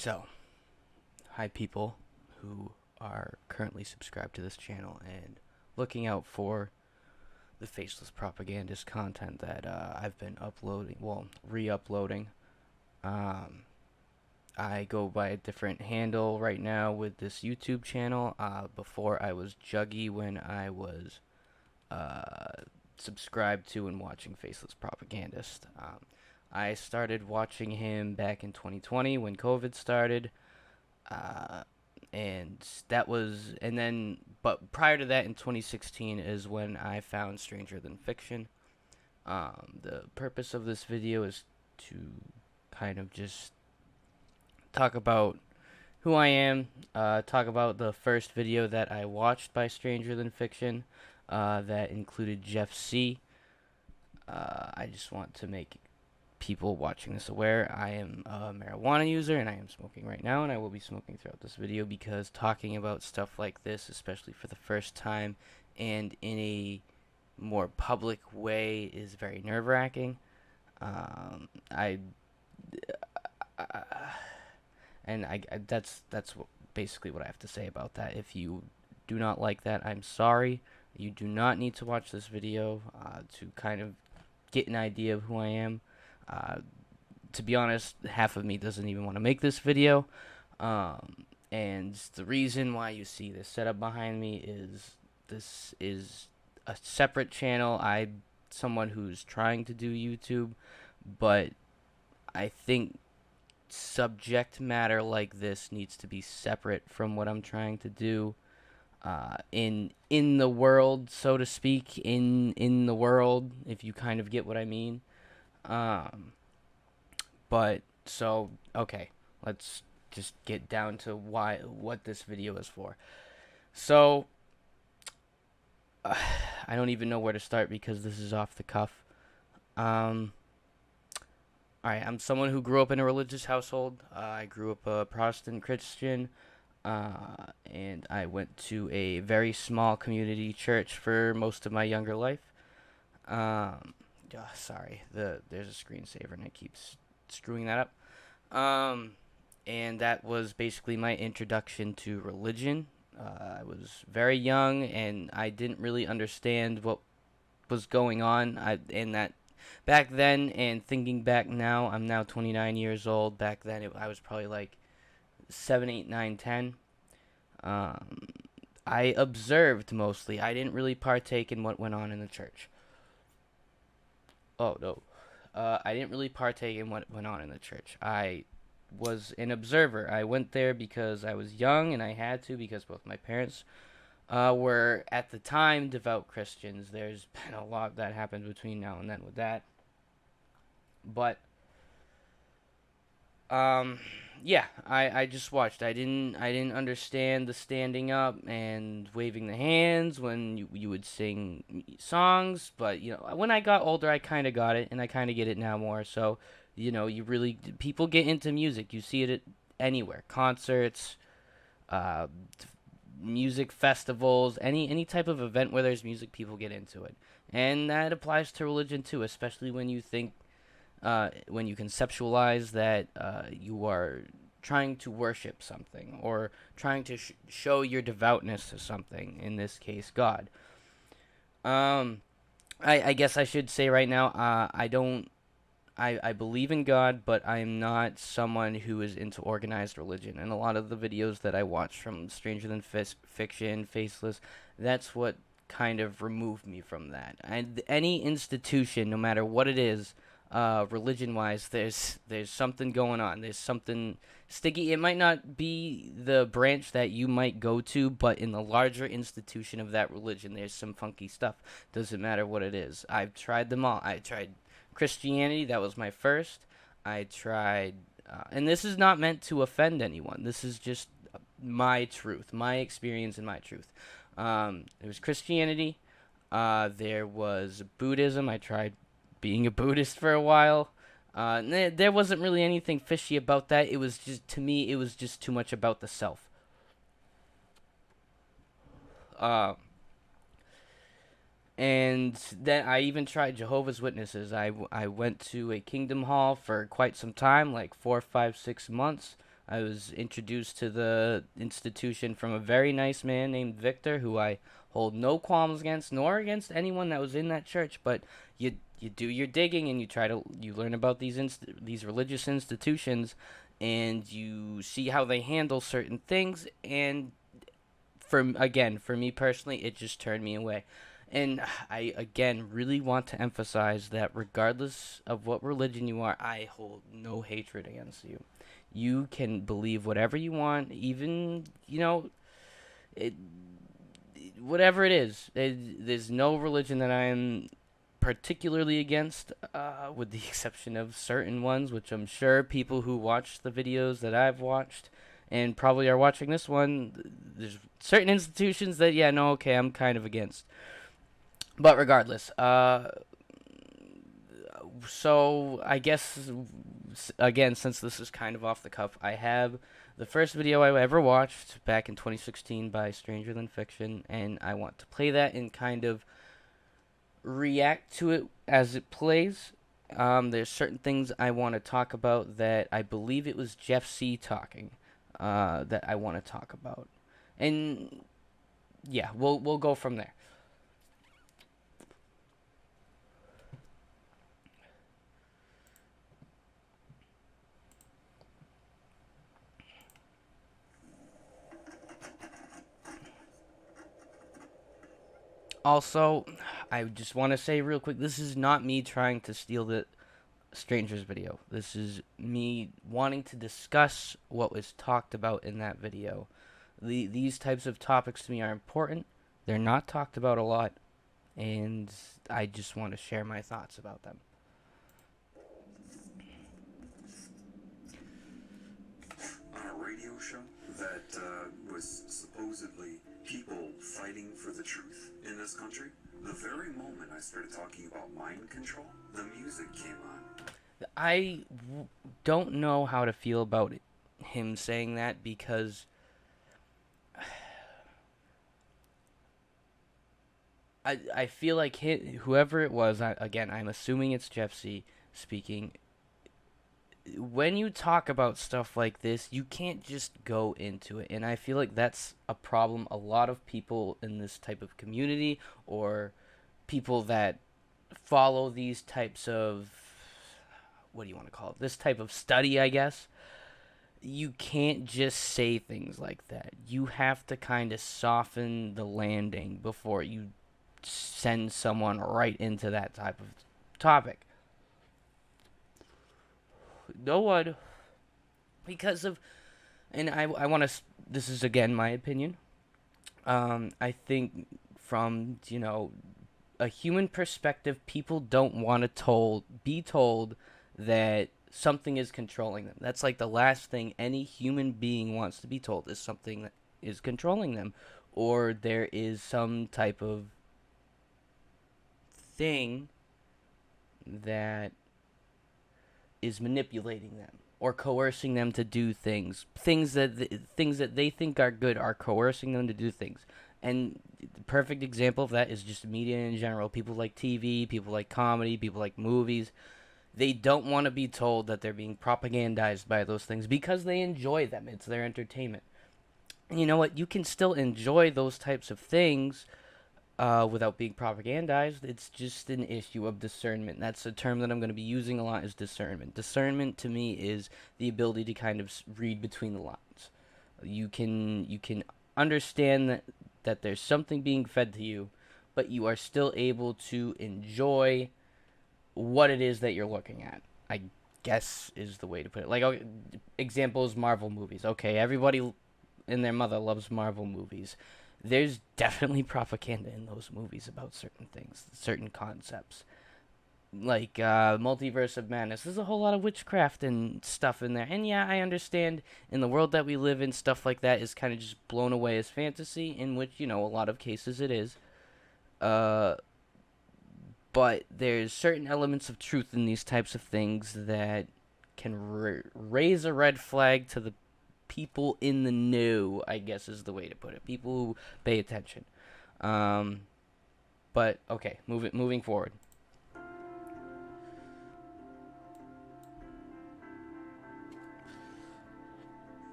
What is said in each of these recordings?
So, hi people who are currently subscribed to this channel and looking out for the Faceless Propagandist content that I've been uploading, re-uploading. Um, I go by a different handle right now with this YouTube channel. Before I was Juggy when I was subscribed to and watching Faceless Propagandist. I started watching him back in 2020 when COVID started. Uh, but prior to that in 2016 is when I found Strangerthanfiction. The purpose of this video is to kind of just talk about who I am, talk about the first video that I watched by Strangerthanfiction, that included Jeff C. I just want to make people watching this aware. I am a marijuana user and I am smoking right now, and I will be smoking throughout this video because talking about stuff like this, especially for the first time and in a more public way, is very nerve-wracking. Um, I, I and that's basically what I have to say about that. If you do not like that, I'm sorry. You do not need to watch this video to kind of get an idea of who I am. Uh, to be honest, half of me doesn't even want to make this video. And the reason why you see this setup behind me is this is a separate channel. I'm someone who's trying to do YouTube, but I think subject matter like this needs to be separate from what I'm trying to do in the world, so to speak, in the world, if you kind of get what I mean. But so okay, let's just get down to what this video is for. So I don't even know where to start because this is off the cuff. Alright, I'm someone who grew up in a religious household. I grew up a Protestant Christian, and I went to a very small community church for most of my younger life. Sorry, there's a screensaver and it keeps screwing that up. And that was basically my introduction to religion. I was very young and I didn't really understand what was going on. And that back then, and thinking back now, I'm now 29 years old. Back then, I was probably like 7, 8, 9, 10. I observed mostly. I didn't really partake in what went on in the church. Oh, no. I didn't really partake in what went on in the church. I was an observer. I went there because I was young and I had to, because both my parents were at the time devout Christians. There's been a lot that happened between now and then with that. But yeah, I just watched. I didn't understand the standing up and waving the hands when you would sing songs, but when I got older I kind of got it, and I kind of get it now more. So, people get into music. You see it at anywhere. Concerts, uh music festivals, any type of event where there's music, people get into it. And that applies to religion too, especially when you think when you conceptualize that you are trying to worship something or trying to show your devoutness to something, in this case God. I guess I should say right now, I believe in God, but I'm not someone who is into organized religion. And a lot of the videos that I watch from Strangerthanfiction, Faceless, that's what kind of removed me from that. And any institution, no matter what it is, religion-wise, there's something going on. There's something sticky. It might not be the branch that you might go to, but in the larger institution of that religion, there's some funky stuff. Doesn't matter what it is. I've tried them all. I tried Christianity. That was my first. I tried, and this is not meant to offend anyone. This is just my truth, my experience, and my truth. There was Christianity. There was Buddhism. I tried being a Buddhist for a while. There wasn't really anything fishy about that. It was just, to me, it was just too much about the self. And then I even tried Jehovah's Witnesses. I went to a Kingdom Hall for quite some time, like 4, 5, 6 months. I was introduced to the institution from a very nice man named Victor, who I hold no qualms against, nor against anyone that was in that church. But you do your digging and you learn about these religious institutions, and you see how they handle certain things. And for me personally, it just turned me away. And I again really want to emphasize that regardless of what religion you are, I hold no hatred against you. You can believe whatever you want, even it, whatever it is. There's no religion that I am particularly against, with the exception of certain ones, which I'm sure people who watch the videos that I've watched and probably are watching this one, there's certain institutions that, yeah, no, okay, I'm kind of against. But regardless, so I guess, again, since this is kind of off the cuff, I have the first video I ever watched back in 2016 by Strangerthanfiction, and I want to play that and kind of react to it as it plays. There's certain things I want to talk about that I believe it was Jeff C talking, that I want to talk about, and yeah, we'll go from there. Also, I just want to say real quick, this is not me trying to steal the Strangers video. This is me wanting to discuss what was talked about in that video. These types of topics to me are important. They're not talked about a lot, and I just want to share my thoughts about them. On a radio show that was supposedly people fighting for the truth in this country, the very moment I started talking about mind control, the music came on. I don't know how to feel about him saying that, because I feel like whoever it was, again, I'm assuming it's Jeff C speaking. When you talk about stuff like this, you can't just go into it. And I feel like that's a problem a lot of people in this type of community, or people that follow these types of, what do you want to call it? This type of study, I guess. You can't just say things like that. You have to kind of soften the landing before you send someone right into that type of topic. No one, because of, and I want to, this is again my opinion. I think from, a human perspective, people don't want to be told that something is controlling them. That's like the last thing any human being wants to be told, is something that is controlling them, or there is some type of thing that is manipulating them or coercing them to do things that they think are good, are coercing them to do things. And the perfect example of that is just media in general. People like TV, people like comedy, people like movies. They don't want to be told that they're being propagandized by those things because they enjoy them. It's their entertainment. And you know what? You can still enjoy those types of things without being propagandized. It's just an issue of discernment. That's a term that I'm going to be using a lot, is discernment. Discernment to me is the ability to kind of read between the lines. You can understand that there's something being fed to you, but you are still able to enjoy what it is that you're looking at, I guess is the way to put it. Like, okay, examples, Marvel movies. Okay, everybody and their mother loves Marvel movies. There's definitely propaganda in those movies about certain things, certain concepts. Like Multiverse of Madness. There's a whole lot of witchcraft and stuff in there. And yeah, I understand in the world that we live in, stuff like that is kind of just blown away as fantasy, in which, a lot of cases it is. But there's certain elements of truth in these types of things that can raise a red flag to the people in the know, I guess is the way to put it. People who pay attention. But okay, moving forward.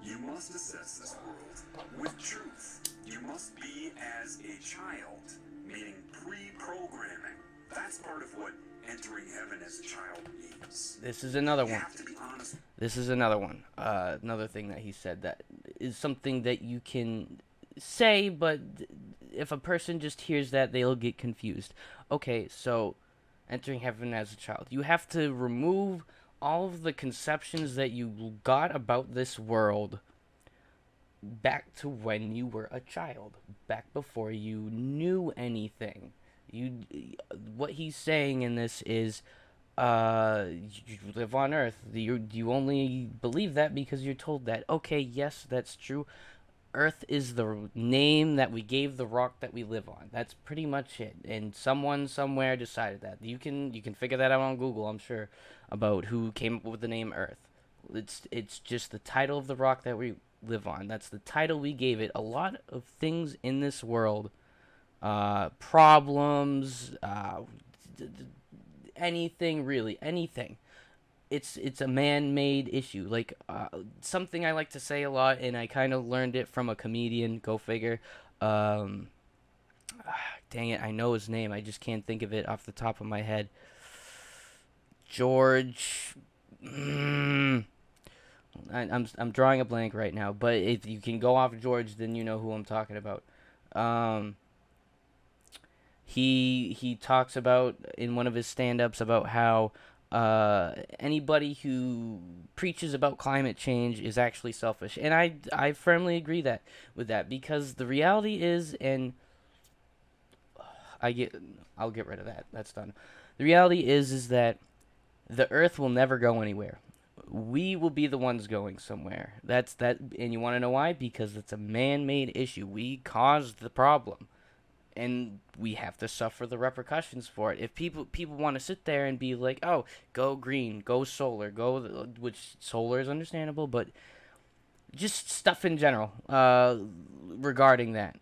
You must assess this world with truth. You must be as a child, meaning pre-programming. That's part of what entering heaven as a child means. This is another You one. have to be honest. This is another one. Another thing that he said that is something that you can say, but if a person just hears that, they'll get confused. Okay, so entering heaven as a child. You have to remove all of the conceptions that you got about this world back to when you were a child, back before you knew anything. What he's saying in this is, you live on Earth. You only believe that because you're told that. Okay, yes, that's true. Earth is the name that we gave the rock that we live on. That's pretty much it. And someone somewhere decided that. You can figure that out on Google, I'm sure, about who came up with the name Earth. It's just the title of the rock that we live on. That's the title we gave it. A lot of things in this world, problems, anything really, anything. It's a man-made issue. Like something I like to say a lot, and I kind of learned it from a comedian. Go figure. Um, Dang it, I know his name. I just can't think of it off the top of my head. George. I'm drawing a blank right now. But if you can go off George, then you know who I'm talking about. Um, he talks about in one of his stand-ups about how anybody who preaches about climate change is actually selfish, and I firmly agree that with that, because the reality is, and I'll get rid of that. That's done. The reality is that the Earth will never go anywhere. We will be the ones going somewhere. That's that, and you want to know why? Because it's a man-made issue. We caused the problem, and we have to suffer the repercussions for it. If people want to sit there and be like, "Oh, go green, go solar, which solar is understandable, but just stuff in general regarding that.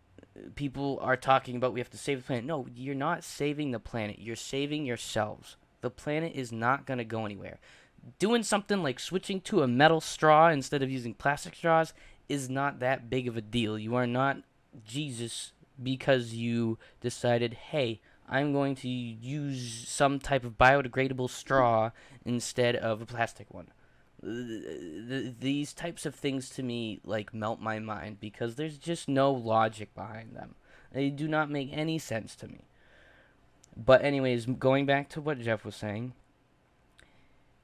People are talking about we have to save the planet. No, you're not saving the planet. You're saving yourselves. The planet is not going to go anywhere. Doing something like switching to a metal straw instead of using plastic straws is not that big of a deal. You are not Jesus because you decided, hey, I'm going to use some type of biodegradable straw instead of a plastic one. These types of things to me like melt my mind because there's just no logic behind them. They do not make any sense to me. But anyways, going back to what Jeff was saying,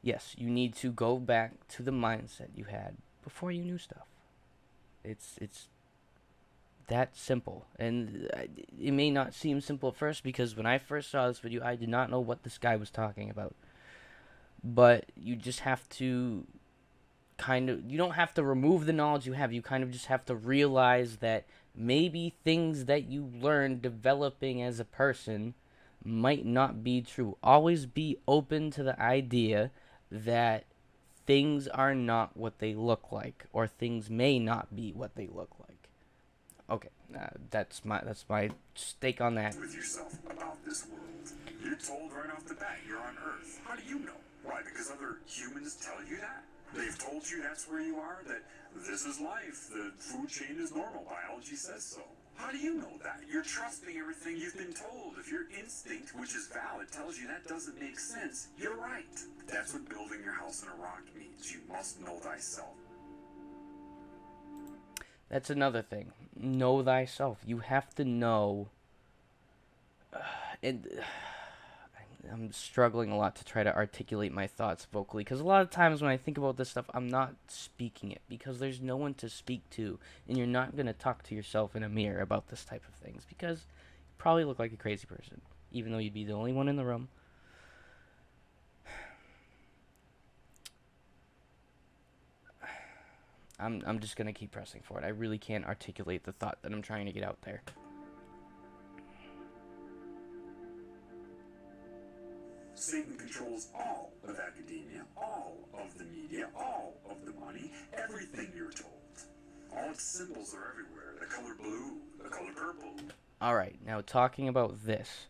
yes, you need to go back to the mindset you had before you knew stuff. It's that simple, and it may not seem simple at first because when I first saw this video, I did not know what this guy was talking about. But you just have to you don't have to remove the knowledge you have. You kind of just have to realize that maybe things that you learned developing as a person might not be true. Always be open to the idea that things are not what they look like, or things may not be what they look like. Okay, that's my stake on that. With yourself about this world. You're told right off the bat you're on Earth. How do you know? Why? Because other humans tell you that? They've told you that's where you are, that this is life, the food chain is normal, biology says so. How do you know that? You're trusting everything you've been told. If your instinct, which is valid, tells you that doesn't make sense, you're right. That's what building your house in a rock means. You must know thyself. That's another thing. Know thyself. You have to know. I'm struggling a lot to try to articulate my thoughts vocally, because a lot of times when I think about this stuff, I'm not speaking it because there's no one to speak to, and you're not going to talk to yourself in a mirror about this type of things because you probably look like a crazy person, even though you'd be the only one in the room. I'm just going to keep pressing for it. I really can't articulate the thought that I'm trying to get out there. Satan controls all of academia, all of the media, all of the money, everything you're told. All its symbols are everywhere. The color blue, the color purple. Alright, now talking about this.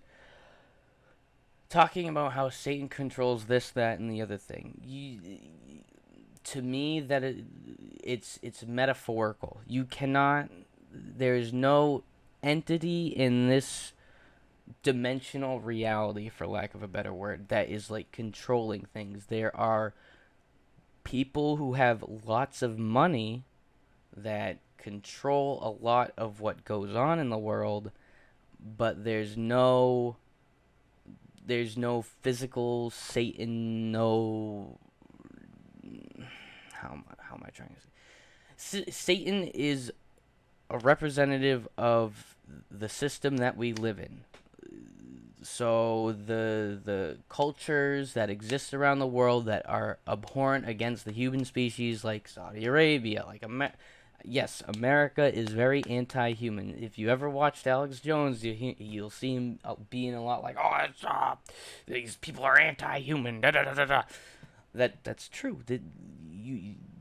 Talking about how Satan controls this, that, and the other thing. to me that it's metaphorical. You cannot. There is no entity in this dimensional reality, for lack of a better word, that is like controlling things. There are people who have lots of money that control a lot of what goes on in the world, but there's no physical Satan, no. How am I trying to say? Satan is a representative of the system that we live in. So the cultures that exist around the world that are abhorrent against the human species, like Saudi Arabia, like yes, America is very anti-human. If you ever watched Alex Jones, you'll see him being a lot like, oh, these people are anti-human. Da, da, da, da, da. That's true.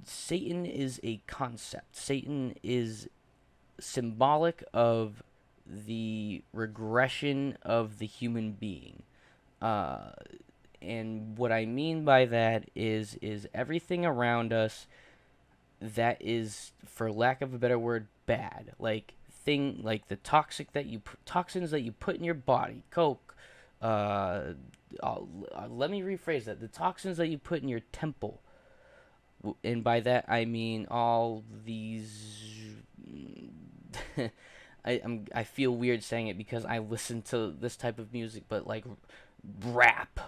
Satan is a concept. Satan is symbolic of the regression of the human being. Uh, and what I mean by that is everything around us that is, for lack of a better word, bad. Like the toxins that you put in your body, coke. Uh, Let me rephrase that: the toxins that you put in your temple, and by that I mean all these. I feel weird saying it because I listen to this type of music, but like rap,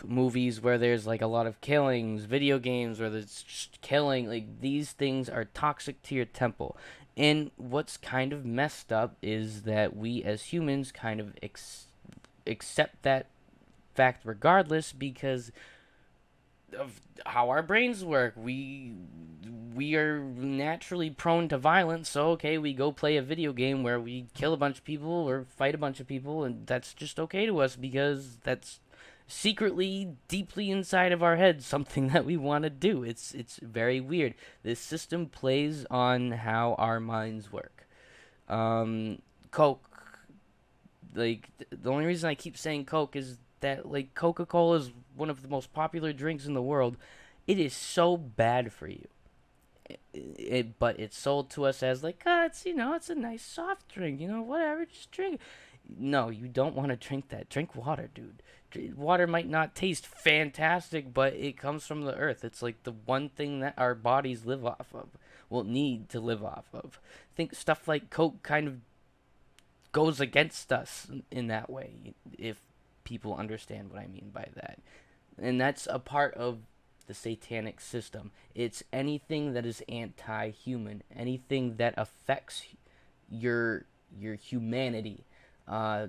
movies where there's like a lot of killings, video games where there's just killing, like these things are toxic to your temple. And what's kind of messed up is that we as humans kind of accept that fact regardless because of how our brains work. We are naturally prone to violence, so okay, we go play a video game where we kill a bunch of people or fight a bunch of people, and that's just okay to us because that's secretly deeply inside of our heads something that we want to do. It's very weird. This system plays on how our minds work. Coke, like the only reason I keep saying Coke is that like Coca-Cola is one of the most popular drinks in the world. It is so bad for you. But it's sold to us as like, it's a nice soft drink, whatever, just drink it. No, you don't want to drink that. Drink water, dude. Water might not taste fantastic, but it comes from the earth. It's like the one thing that our bodies live off of, will need to live off of. I think stuff like Coke kind of goes against us in that way, if people understand what I mean by that. And that's a part of the satanic system. It's anything that is anti-human, anything that affects your humanity. Uh,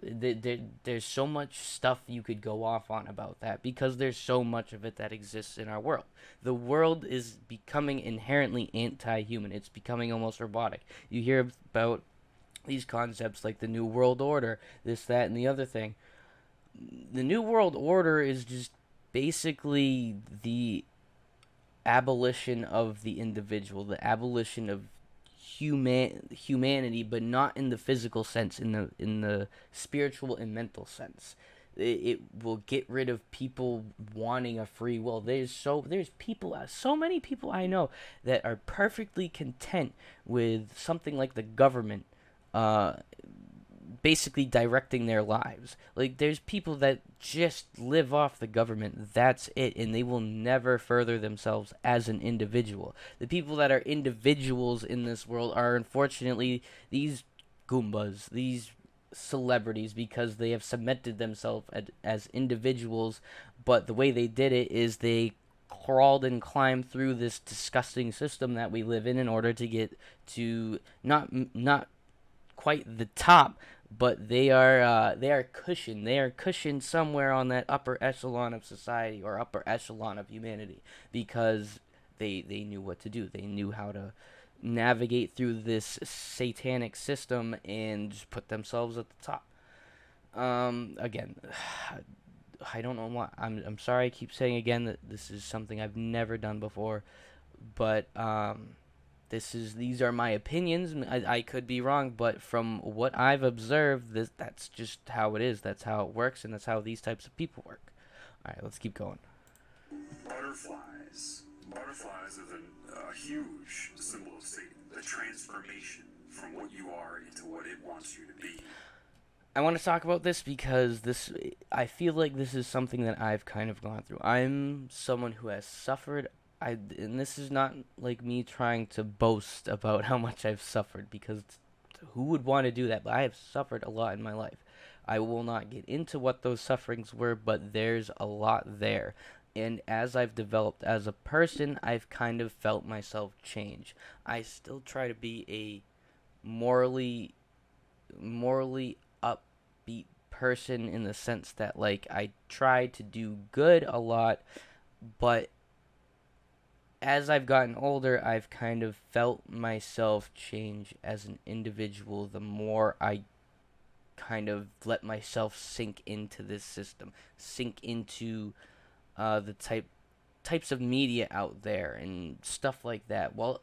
there's so much stuff you could go off on about that because there's so much of it that exists in our world. The world is becoming inherently anti-human. It's becoming almost robotic. You hear about these concepts like the New World Order, this, that, and the other thing. The New World Order is just basically the abolition of the individual, the abolition of humanity, but not in the physical sense, in the spiritual and mental sense. It will get rid of people wanting a free will. So many people I know that are perfectly content with something like the government basically directing their lives. Like there's people that just live off the government. That's it, and they will never further themselves as an individual. The people that are individuals in this world are unfortunately these goombas, these celebrities, because they have cemented themselves as individuals, but the way they did it is they crawled and climbed through this disgusting system that we live in order to get to not quite the top, but they are cushioned. They are cushioned somewhere on that upper echelon of society or upper echelon of humanity because they knew what to do. They knew how to navigate through this satanic system and just put themselves at the top. Again, I don't know why. I'm sorry. I keep saying again that this is something I've never done before, but these are my opinions. I could be wrong, but from what I've observed, that's just how it is. That's how it works, and that's how these types of people work. All right, let's keep going. Butterflies. Butterflies are a huge symbol of Satan. The transformation from what you are into what it wants you to be. I want to talk about this because I feel like this is something that I've kind of gone through. I'm someone who has suffered. And this is not like me trying to boast about how much I've suffered, because who would want to do that? But I have suffered a lot in my life. I will not get into what those sufferings were, but there's a lot there. And as I've developed as a person, I've kind of felt myself change. I still try to be a morally upbeat person, in the sense that, like, I try to do good a lot, but as I've gotten older, I've kind of felt myself change as an individual the more I kind of let myself sink into this system, sink into the types of media out there and stuff like that. While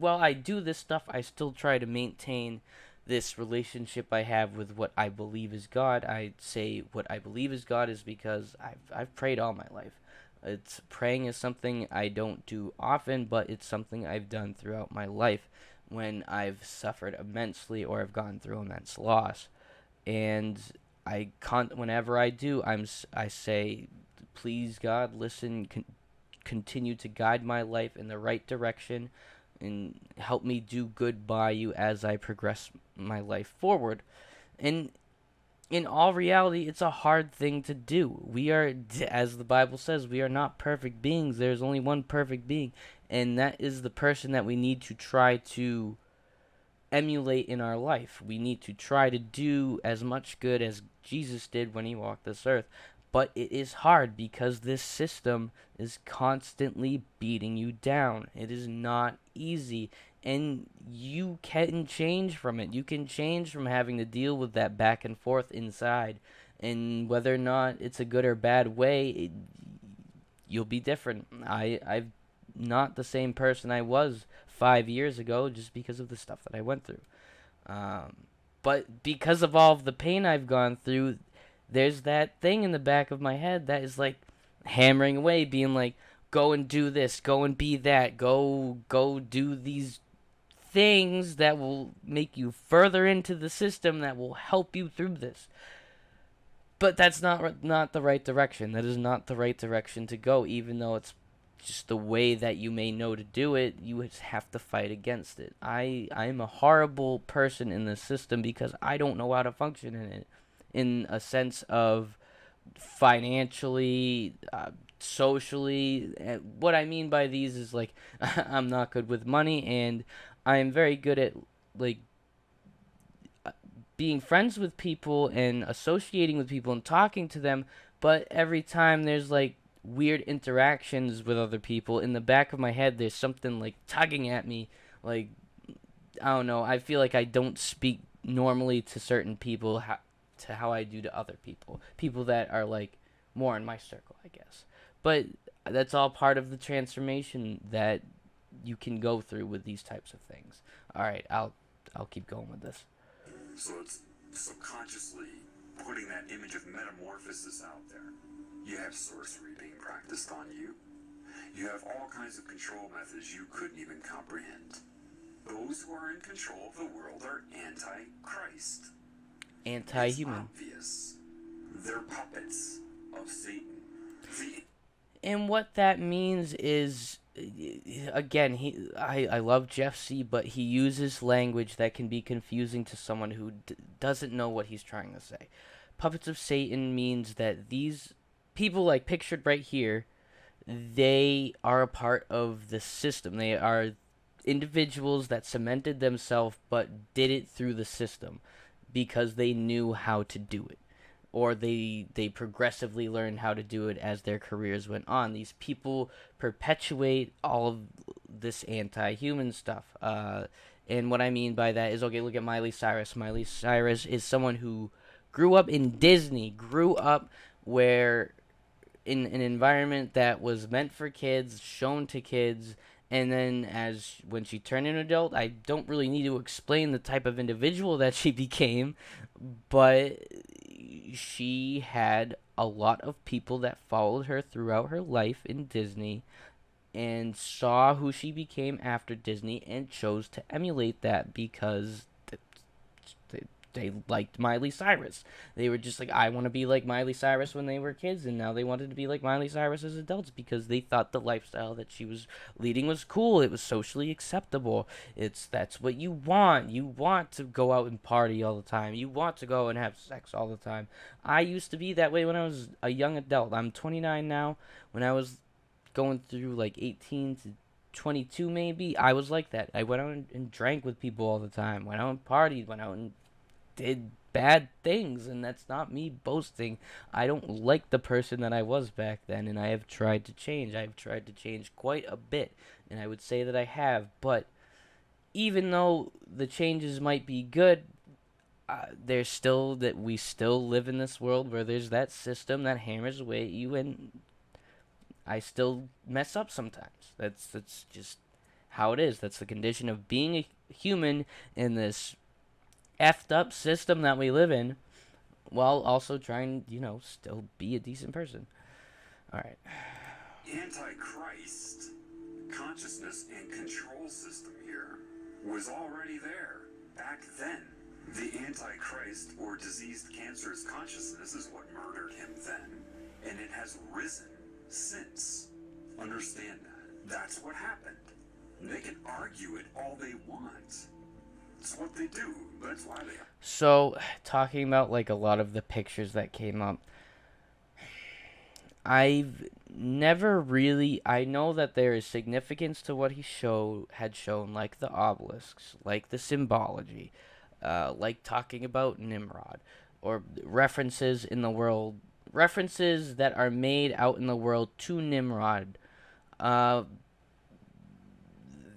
I do this stuff, I still try to maintain this relationship I have with what I believe is God. I say what I believe is God is because I've prayed all my life. Praying is something I don't do often, but it's something I've done throughout my life when I've suffered immensely or I've gone through immense loss. And whenever I do, I say, please God, listen, continue to guide my life in the right direction and help me do good by you as I progress my life forward. And in all reality, it's a hard thing to do. We are, as the Bible says, we are not perfect beings. There's only one perfect being, and that is the person that we need to try to emulate in our life. We need to try to do as much good as Jesus did when he walked this earth. But it is hard because this system is constantly beating you down. It is not easy. And you can change from it. You can change from having to deal with that back and forth inside. And whether or not it's a good or bad way, you'll be different. I'm not the same person I was 5 years ago just because of the stuff that I went through. But because of all of the pain I've gone through, there's that thing in the back of my head that is like hammering away, being like, go and do this, go and be that, go do these things that will make you further into the system, that will help you through this. But that's not the right direction. That is not the right direction to go, even though it's just the way that you may know to do it. You just have to fight against it. I'm a horrible person in this system because I don't know how to function in it, in a sense of financially, socially. What I mean by these is, like, I'm not good with money, and I am very good at, like, being friends with people and associating with people and talking to them, but every time there's like weird interactions with other people, in the back of my head there's something like tugging at me, like, I don't know, I feel like I don't speak normally to certain people to how I do to other people that are like more in my circle, I guess. But that's all part of the transformation that you can go through with these types of things. All right, I'll keep going with this. So it's subconsciously putting that image of metamorphosis out there. You have sorcery being practiced on you. You have all kinds of control methods you couldn't even comprehend. Those who are in control of the world are anti-Christ. Anti-human. It's obvious. They're puppets of Satan. And what that means is, again, I love Jeff C., but he uses language that can be confusing to someone who doesn't know what he's trying to say. Puppets of Satan means that these people, like pictured right here, they are a part of the system. They are individuals that cemented themselves but did it through the system because they knew how to do it, or they progressively learned how to do it as their careers went on. These people perpetuate all of this anti-human stuff. And what I mean by that is, okay, look at Miley Cyrus. Miley Cyrus is someone who grew up in Disney, grew up where in an environment that was meant for kids, shown to kids, and then when she turned an adult, I don't really need to explain the type of individual that she became, but she had a lot of people that followed her throughout her life in Disney and saw who she became after Disney and chose to emulate that because they, they liked Miley Cyrus. They were just like, I want to be like Miley Cyrus when they were kids, and now they wanted to be like Miley Cyrus as adults because they thought the lifestyle that she was leading was cool. It was socially acceptable. That's what you want. You want to go out and party all the time. You want to go and have sex all the time. I used to be that way when I was a young adult. I'm 29 now. When I was going through like 18 to 22 maybe, I was like that. I went out and drank with people all the time, went out and partied, went out and did bad things, and that's not me boasting. I don't like the person that I was back then, and I have tried to change. I've tried to change quite a bit, and I would say that I have, but even though the changes might be good, there's still that we still live in this world where there's that system that hammers away at you, and I still mess up sometimes. That's just how it is. That's the condition of being a human in this effed up system that we live in, while also trying, still be a decent person. All right. Antichrist consciousness and control system here was already there back then. The Antichrist or diseased cancerous consciousness is what murdered him then, and it has risen since. Understand that. That's what happened. They can argue it all they want. It's what they do. That's why they. So, talking about like a lot of the pictures that came up, I've never really. I know that there is significance to what he had shown, like the obelisks, like the symbology, like talking about Nimrod, or references in the world, references that are made out in the world to Nimrod.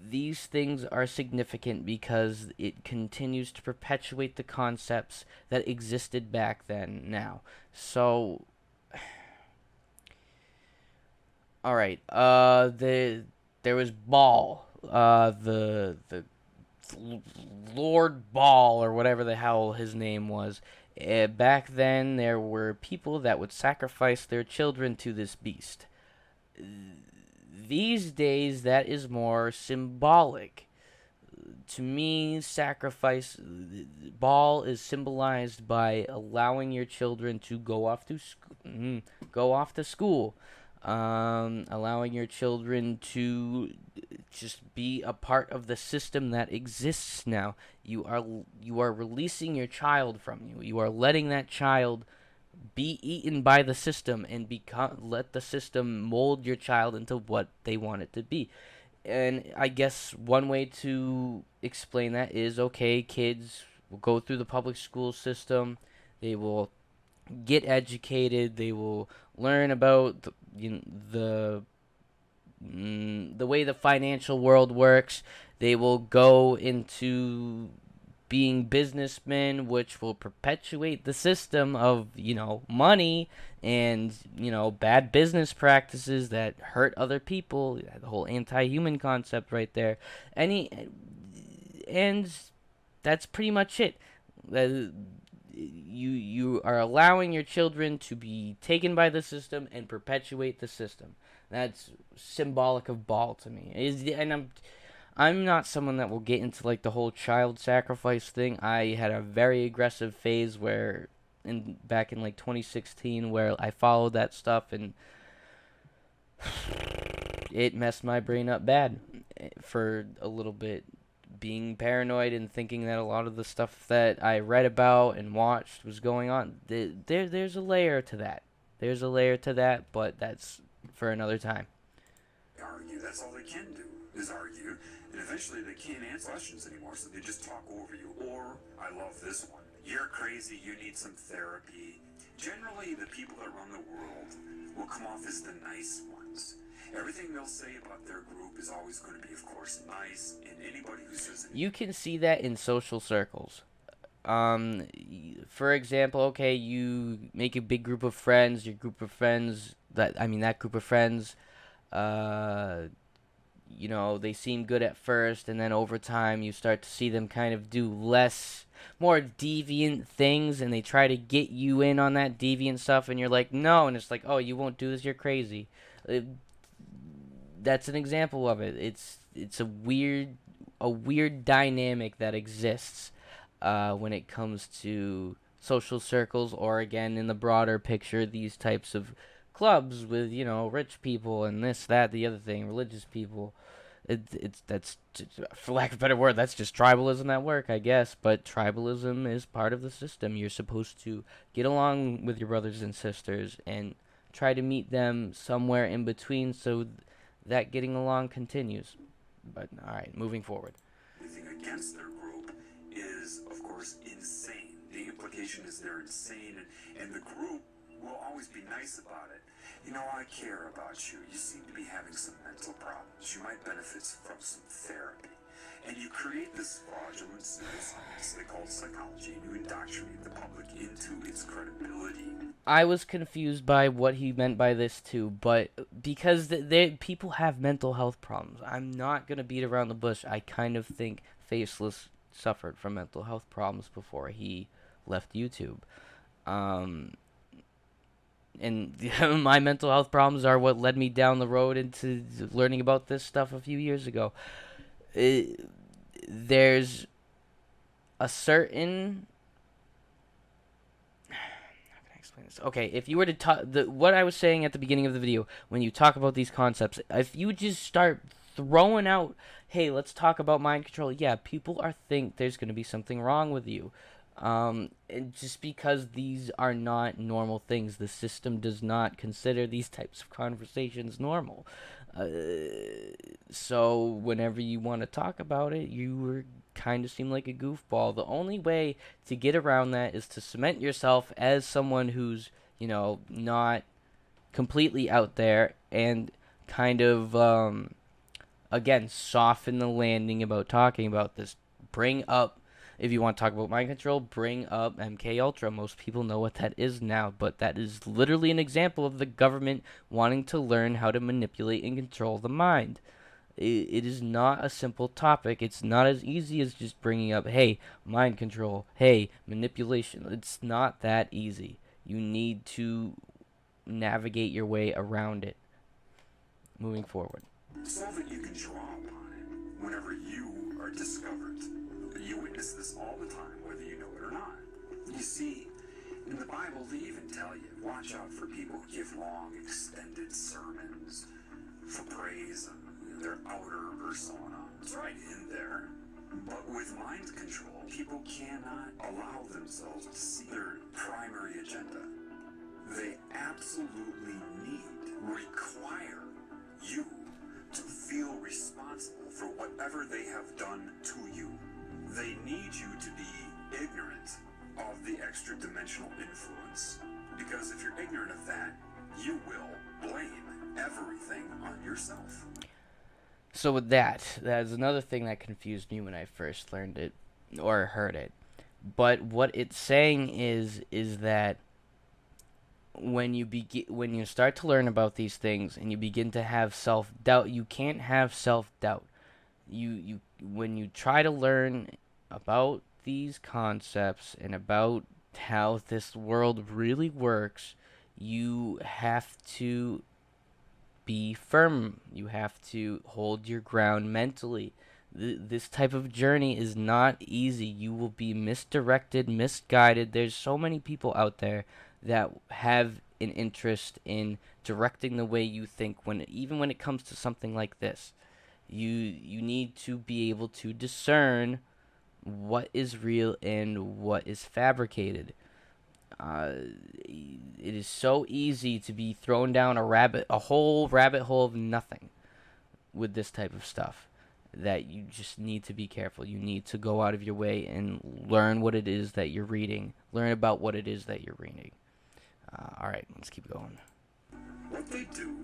These things are significant because it continues to perpetuate the concepts that existed back then now. So, all right. There was Baal, the Lord Baal, or whatever the hell his name was. Back then, there were people that would sacrifice their children to this beast. These days, that is more symbolic. To me, sacrifice, Baal is symbolized by allowing your children to go off to school, allowing your children to just be a part of the system that exists now. You are releasing your child from you. You are letting that child be eaten by the system and let the system mold your child into what they want it to be. And I guess one way to explain that is, okay, kids will go through the public school system, they will get educated, they will learn about the way the financial world works, they will go into being businessmen, which will perpetuate the system of, money and, bad business practices that hurt other people, the whole anti-human concept right there. And that's pretty much it. You are allowing your children to be taken by the system and perpetuate the system. That's symbolic of Baal to me. And I'm not someone that will get into like the whole child sacrifice thing. I had a very aggressive phase back in like 2016 where I followed that stuff, and it messed my brain up bad for a little bit, being paranoid and thinking that a lot of the stuff that I read about and watched was going on. There's a layer to that. There's a layer to that, but that's for another time. Argue. That's all they can do is argue. And eventually they can't answer questions anymore, so they just talk over you. Or, I love this one. You're crazy, you need some therapy. Generally, the people that run the world will come off as the nice ones. Everything they'll say about their group is always going to be, of course, nice, and anybody who says it. You can see that in social circles. For example, okay, you make a big group of friends, that group of friends, you know, they seem good at first, and then over time you start to see them kind of do more deviant things, and they try to get you in on that deviant stuff, and you're like, no, and it's like, oh, you won't do this, you're crazy. Uh, that's an example of it. It's a weird dynamic that exists when it comes to social circles, or again in the broader picture, these types of clubs with, you know, rich people and this, that, the other thing, religious people. That's, for lack of a better word, that's just tribalism at work, I guess. But tribalism is part of the system. You're supposed to get along with your brothers and sisters and try to meet them somewhere in between, so that getting along continues. But all right, moving forward. Anything against their group is, of course, insane. The implication is they're insane, and the group will always be nice about it. You know, I care about you. You seem to be having some mental problems. You might benefit from some therapy. And you create this fraudulent pseudoscience they call psychology, and you indoctrinate the public into its credibility. I was confused by what he meant by this too, but because people have mental health problems, I'm not gonna beat around the bush. I kind of think Faceless suffered from mental health problems before he left YouTube. Um, and my mental health problems are what led me down the road into learning about this stuff a few years ago. There's a certain, how can I explain this? Okay, if you were to talk, what I was saying at the beginning of the video, when you talk about these concepts, if you just start throwing out, hey, let's talk about mind control, yeah, people think there's going to be something wrong with you. And just because these are not normal things, the system does not consider these types of conversations normal. Uh, so whenever you want to talk about it, you kind of seem like a goofball. The only way to get around that is to cement yourself as someone who's, you know, not completely out there, and kind of, again, soften the landing about talking about this. Bring up, if you want to talk about mind control, bring up MK Ultra. Most people know what that is now, but that is literally an example of the government wanting to learn how to manipulate and control the mind. It is not a simple topic. It's not as easy as just bringing up, hey, mind control, hey, manipulation. It's not that easy. You need to navigate your way around it. Moving forward. So that you can draw upon it whenever you are discovered. You witness this all the time, whether you know it or not. You see, in the Bible, they even tell you, watch out for people who give long, extended sermons for praise and their outer persona. It's right in there. But with mind control, people cannot allow themselves to see their primary agenda. They absolutely require you to feel responsible for whatever they have done to you. They need you to be ignorant of the extra-dimensional influence. Because if you're ignorant of that, you will blame everything on yourself. So with that is another thing that confused me when I first learned it or heard it. But what it's saying is that when you start to learn about these things and you begin to have self-doubt, you can't have self-doubt. When you try to learn about these concepts and about how this world really works, you have to be firm. You have to hold your ground mentally. This type of journey is not easy. You will be misdirected, misguided. There's so many people out there that have an interest in directing the way you think, even when it comes to something like this. You need to be able to discern what is real and what is fabricated. It is so easy to be thrown down a whole rabbit hole of nothing with this type of stuff, that you just need to be careful. You need to go out of your way and learn what it is that you're reading. Learn about what it is that you're reading. All right, let's keep going. What they do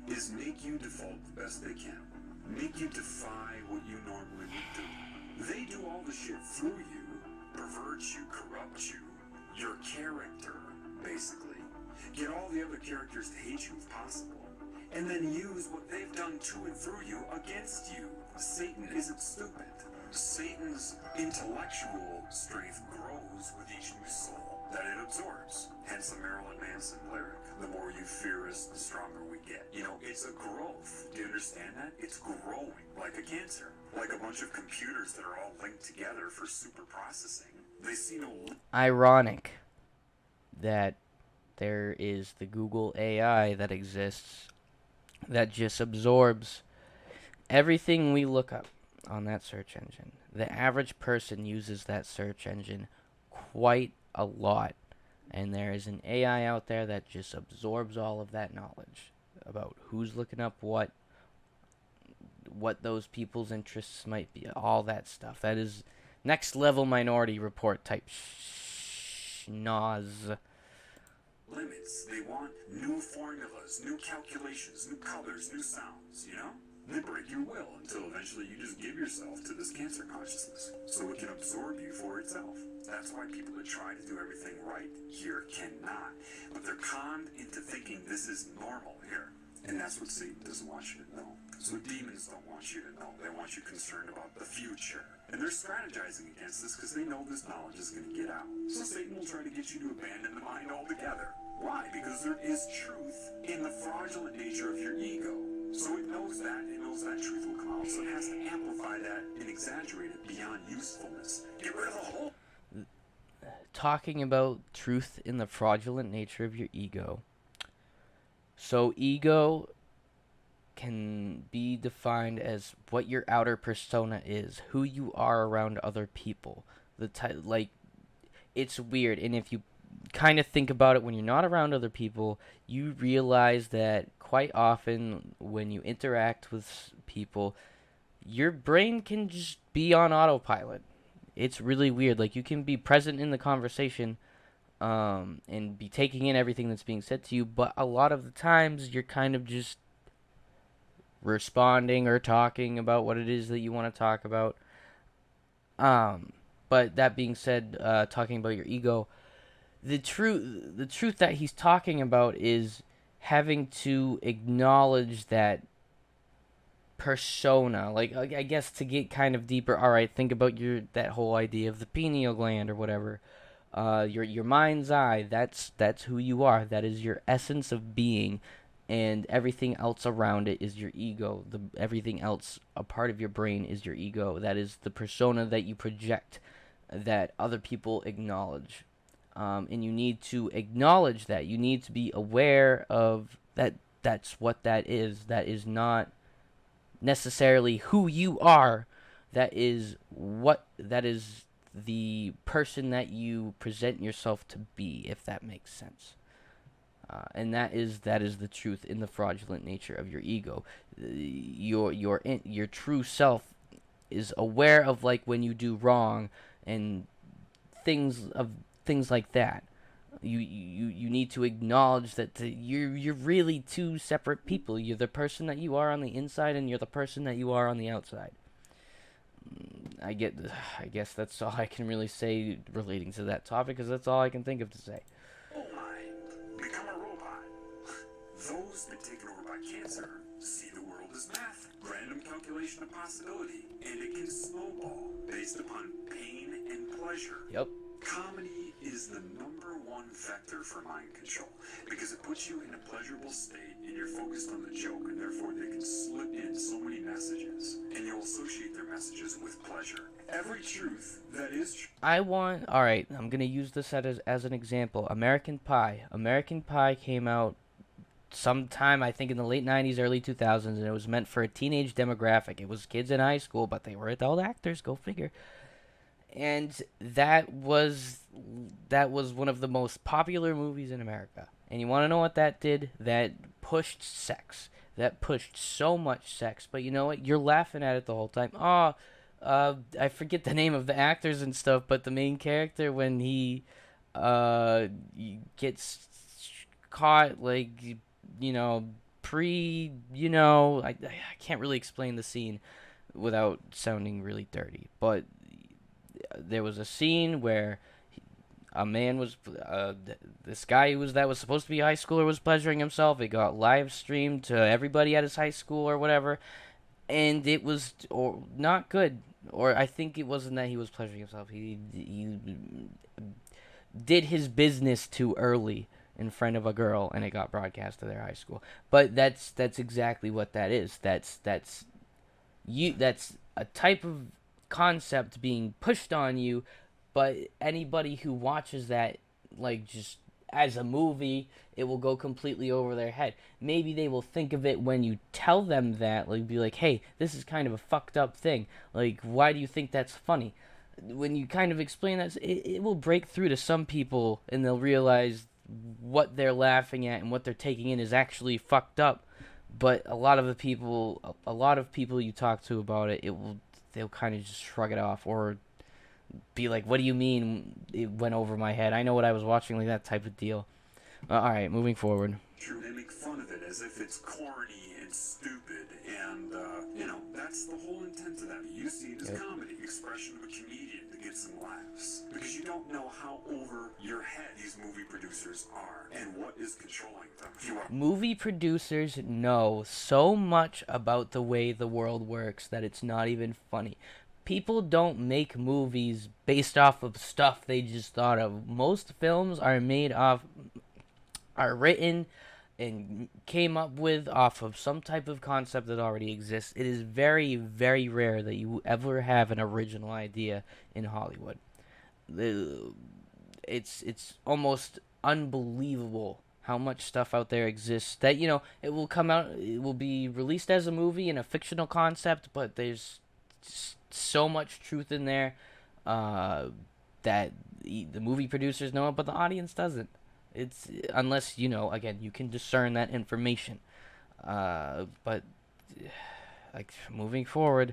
is make you default the best they can. Make you defy what you normally would do. They do all the shit through you, pervert you, corrupt you, your character, basically. Get all the other characters to hate you if possible. and then use what they've done to and through you against you. Satan isn't stupid. Satan's intellectual strength grows with each new soul that it absorbs. Hence the Marilyn Manson lyric, the more you fear us, the stronger we get. You know, it's a growth. Do you understand that? It's growing like a cancer. Like a bunch of computers that are all linked together for super processing. They see no... Ironic that there is the Google AI that exists that just absorbs everything we look up on that search engine. The average person uses that search engine quite a lot, and there is an AI out there that just absorbs all of that knowledge about who's looking up what those people's interests might be, all that stuff. That is next level Minority Report type schnoz. Limits. They want new formulas, new calculations, new colors, new sounds, you know? They break your will until eventually you just give yourself to this cancer consciousness so it can absorb you for itself. That's why people that try to do everything right here cannot. But they're conned into thinking this is normal here. And that's what Satan doesn't want you to know. That's what demons don't want you to know. They want you concerned about the future. And they're strategizing against this because they know this knowledge is going to get out. So Satan will try to get you to abandon the mind altogether. Why? Because there is truth in the fraudulent nature of your ego. So it knows that. It knows that truth will come out. So it has to amplify that and exaggerate it beyond usefulness. Get rid of the whole... Talking about truth in the fraudulent nature of your ego. So ego can be defined as what your outer persona is, who you are around other people. Like, it's weird, and if you kind of think about it, when you're not around other people, you realize that quite often when you interact with people, your brain can just be on autopilot. It's really weird. Like, you can be present in the conversation and be taking in everything that's being said to you, but a lot of the times you're kind of just responding or talking about what it is that you want to talk about. But that being said, talking about your ego, the truth that he's talking about is having to acknowledge that persona. Like, I guess to get kind of deeper, all right, think about that whole idea of the pineal gland or whatever. Your mind's eye, that's who you are. That is your essence of being, and everything else around it is your ego. Everything else, a part of your brain, is your ego. That is the persona that you project, that other people acknowledge. And you need to acknowledge that. You need to be aware of that. That's what that is. That is not necessarily who you are. That is the person that you present yourself to be, if that makes sense. And that is the truth in the fraudulent nature of your ego. Your true self is aware of, like, when you do wrong and things like that. You need to acknowledge that you're really two separate people. You're the person that you are on the inside, and you're the person that you are on the outside. I guess that's all I can really say relating to that topic, because that's all I can think of to say. Become a robot. Those been taken over by cancer see the world as math, random calculation of possibility, and it can snowball based upon pain and pleasure. Yep. Comedy is the number one vector for mind control because it puts you in a pleasurable state and you're focused on the joke, and therefore they can slip in so many messages and you'll associate their messages with pleasure. Every truth that is Alright, I'm going to use this as an example. American Pie. American Pie came out sometime, I think, in the late 90s, early 2000s, and it was meant for a teenage demographic. It was kids in high school, but they were adult actors, go figure. And that was one of the most popular movies in America. And you want to know what that did? That pushed sex. That pushed so much sex. But you know what? You're laughing at it the whole time. I forget the name of the actors and stuff, but the main character, when he gets caught, like, I can't really explain the scene without sounding really dirty, but there was a scene where a man was this guy that was supposed to be a high schooler was pleasuring himself. It got live streamed to everybody at his high school or whatever, and it was or not good. Or I think it wasn't that he was pleasuring himself. He did his business too early in front of a girl, and it got broadcast to their high school. But that's exactly what that is. That's a type of concept being pushed on you, but anybody who watches that, like, just as a movie, it will go completely over their head. Maybe they will think of it when you tell them that, like, be like, hey, this is kind of a fucked up thing, like, why do you think that's funny? When you kind of explain that, it will break through to some people, and they'll realize what they're laughing at and what they're taking in is actually fucked up. But a lot of people you talk to about it, they'll kind of just shrug it off or be like, "What do you mean it went over my head? I know what I was watching," like that type of deal. All right, moving forward. True, they make fun of it as if it's corny and stupid, and that's the whole intent of that. You see it as comedy, expression of a comedian to get some laughs, because you don't know how over your head these movie producers are and what is controlling them. Movie producers know so much about the way the world works that it's not even funny. People don't make movies based off of stuff they just thought of. Most films are written and came up with off of some type of concept that already exists. It is very, very rare that you ever have an original idea in Hollywood. It's almost unbelievable how much stuff out there exists that, it will come out, it will be released as a movie in a fictional concept, but there's so much truth in there that the movie producers know it, but the audience doesn't. It's unless again, you can discern that information. But like moving forward,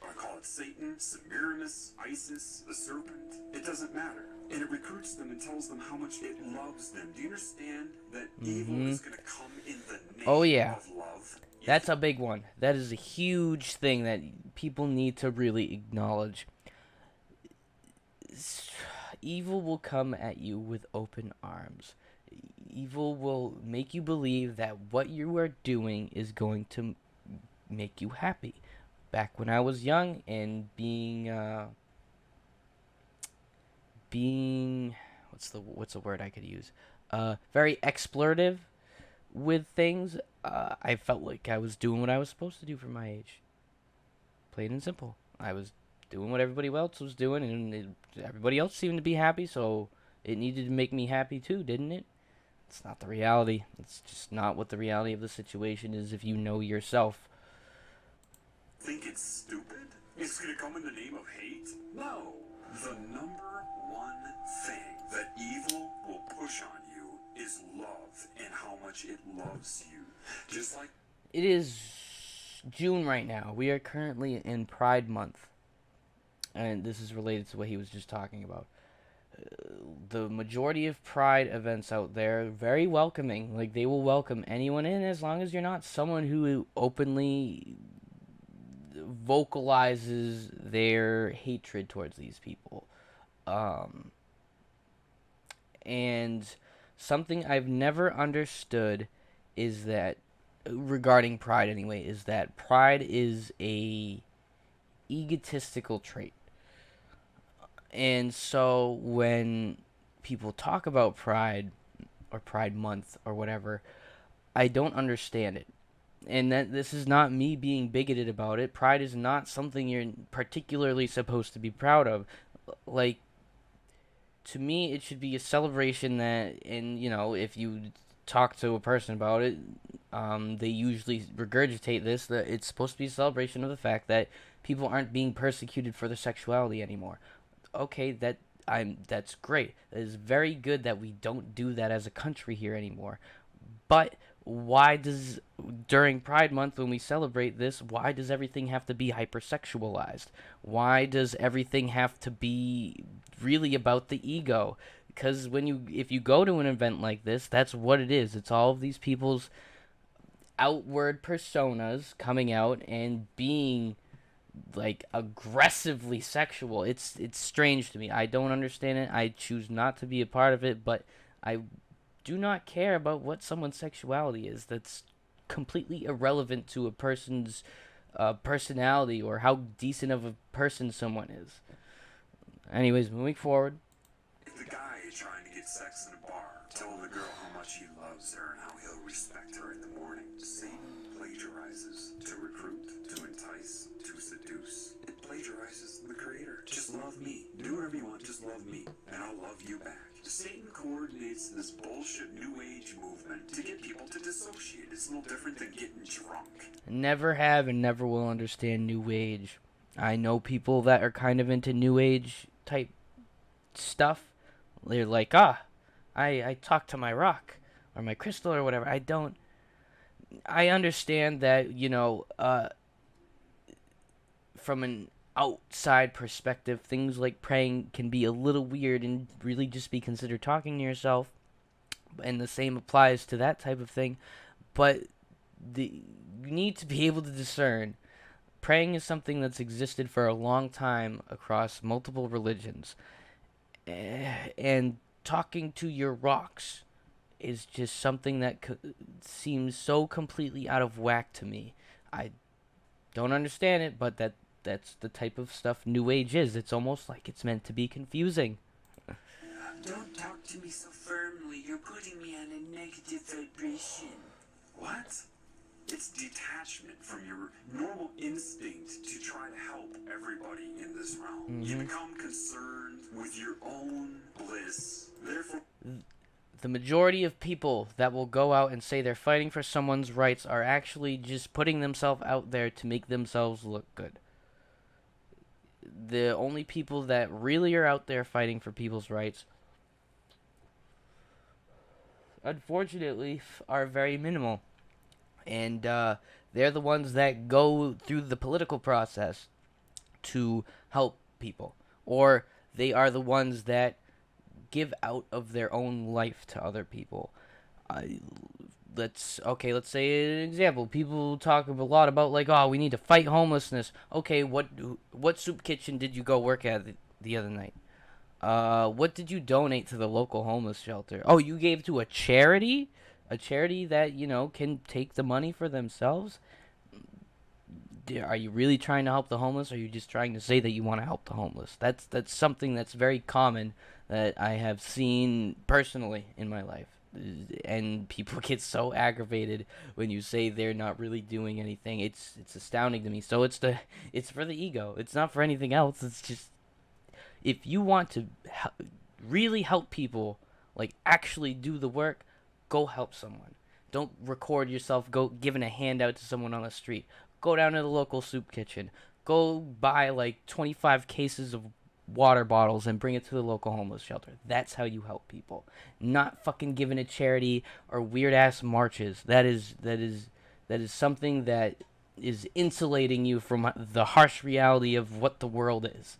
I call it Satan, Semiramis, Isis, the serpent. It doesn't matter. And it recruits them and tells them how much it loves them. Do you understand that evil is going to come in the name of love? That's a big one. That is a huge thing that people need to really acknowledge. Evil will come at you with open arms. Evil will make you believe that what you are doing is going to make you happy. Back when I was young and being what's the word I could use? Very explorative with things. I felt like I was doing what I was supposed to do for my age. Plain and simple. I was doing what everybody else was doing, and everybody else seemed to be happy, so it needed to make me happy too, didn't it? It's not the reality. It's just not what the reality of the situation is if you know yourself. Think it's stupid? It's gonna come in the name of hate? No. The number one thing that evil will push on you is love and how much it loves you. Just like it is June right now. We are currently in Pride Month. And this is related to what he was just talking about. The majority of Pride events out there are very welcoming. Like, they will welcome anyone in as long as you're not someone who openly vocalizes their hatred towards these people. And something I've never understood is that, regarding Pride anyway, is that Pride is a egotistical trait. And so when people talk about Pride or Pride Month or whatever, I don't understand it. And that this is not me being bigoted about it. Pride is not something you're particularly supposed to be proud of. Like, to me, it should be a celebration that, and if you talk to a person about it, they usually regurgitate this, that it's supposed to be a celebration of the fact that people aren't being persecuted for their sexuality anymore. Okay, that's great. It is very good that we don't do that as a country here anymore. But why does, during Pride Month when we celebrate this, why does everything have to be hypersexualized? Why does everything have to be really about the ego? Because if you go to an event like this, that's what it is. It's all of these people's outward personas coming out and being like aggressively sexual. It's strange to me. I don't understand it. I choose not to be a part of it, but I do not care about what someone's sexuality is. That's completely irrelevant to a person's personality or how decent of a person someone is. Anyways, moving forward. If the guy is trying to get sex in a bar, tell the girl how much he loves her and how he'll respect her in the morning. Satan plagiarizes to recruit, to entice, to seduce. It plagiarizes the creator. Just love me. Do whatever you want, just love me, and I'll love you back. Satan coordinates this bullshit New Age movement to get people to dissociate. It's no different than getting drunk. Never have and never will understand New Age. I know people that are kind of into New Age type stuff. They're like, I talk to my rock or my crystal or whatever. I don't. I understand that, from an outside perspective, things like praying can be a little weird and really just be considered talking to yourself. And the same applies to that type of thing. But you need to be able to discern. Praying is something that's existed for a long time across multiple religions. And talking to your rocks is just something that seems so completely out of whack to me. I don't understand it, but that's the type of stuff New Age is. It's almost like it's meant to be confusing. Don't talk to me so firmly. You're putting me on a negative vibration. What? It's detachment from your normal instinct to try to help everybody in this realm. Mm-hmm. You become concerned with your own bliss. Therefore, the majority of people that will go out and say they're fighting for someone's rights are actually just putting themselves out there to make themselves look good. The only people that really are out there fighting for people's rights, unfortunately, are very minimal. And they're the ones that go through the political process to help people. Or they are the ones that give out of their own life to other people. Let's say an example. People talk a lot about like, oh, we need to fight homelessness. Okay, what soup kitchen did you go work at the other night? What did you donate to the local homeless shelter? Oh, you gave to a charity? A charity that, can take the money for themselves? Are you really trying to help the homeless, or are you just trying to say that you want to help the homeless? That's something that's very common that I have seen personally in my life. And people get so aggravated when you say they're not really doing anything. It's astounding to me. So it's for the ego. It's not for anything else. It's just, if you want to really help people, like actually do the work, go help someone. Don't record yourself giving a handout to someone on the street. Go down to the local soup kitchen. Go buy like 25 cases of water bottles and bring it to the local homeless shelter. That's how you help people. Not fucking giving a charity or weird ass marches. That is something that is insulating you from the harsh reality of what the world is.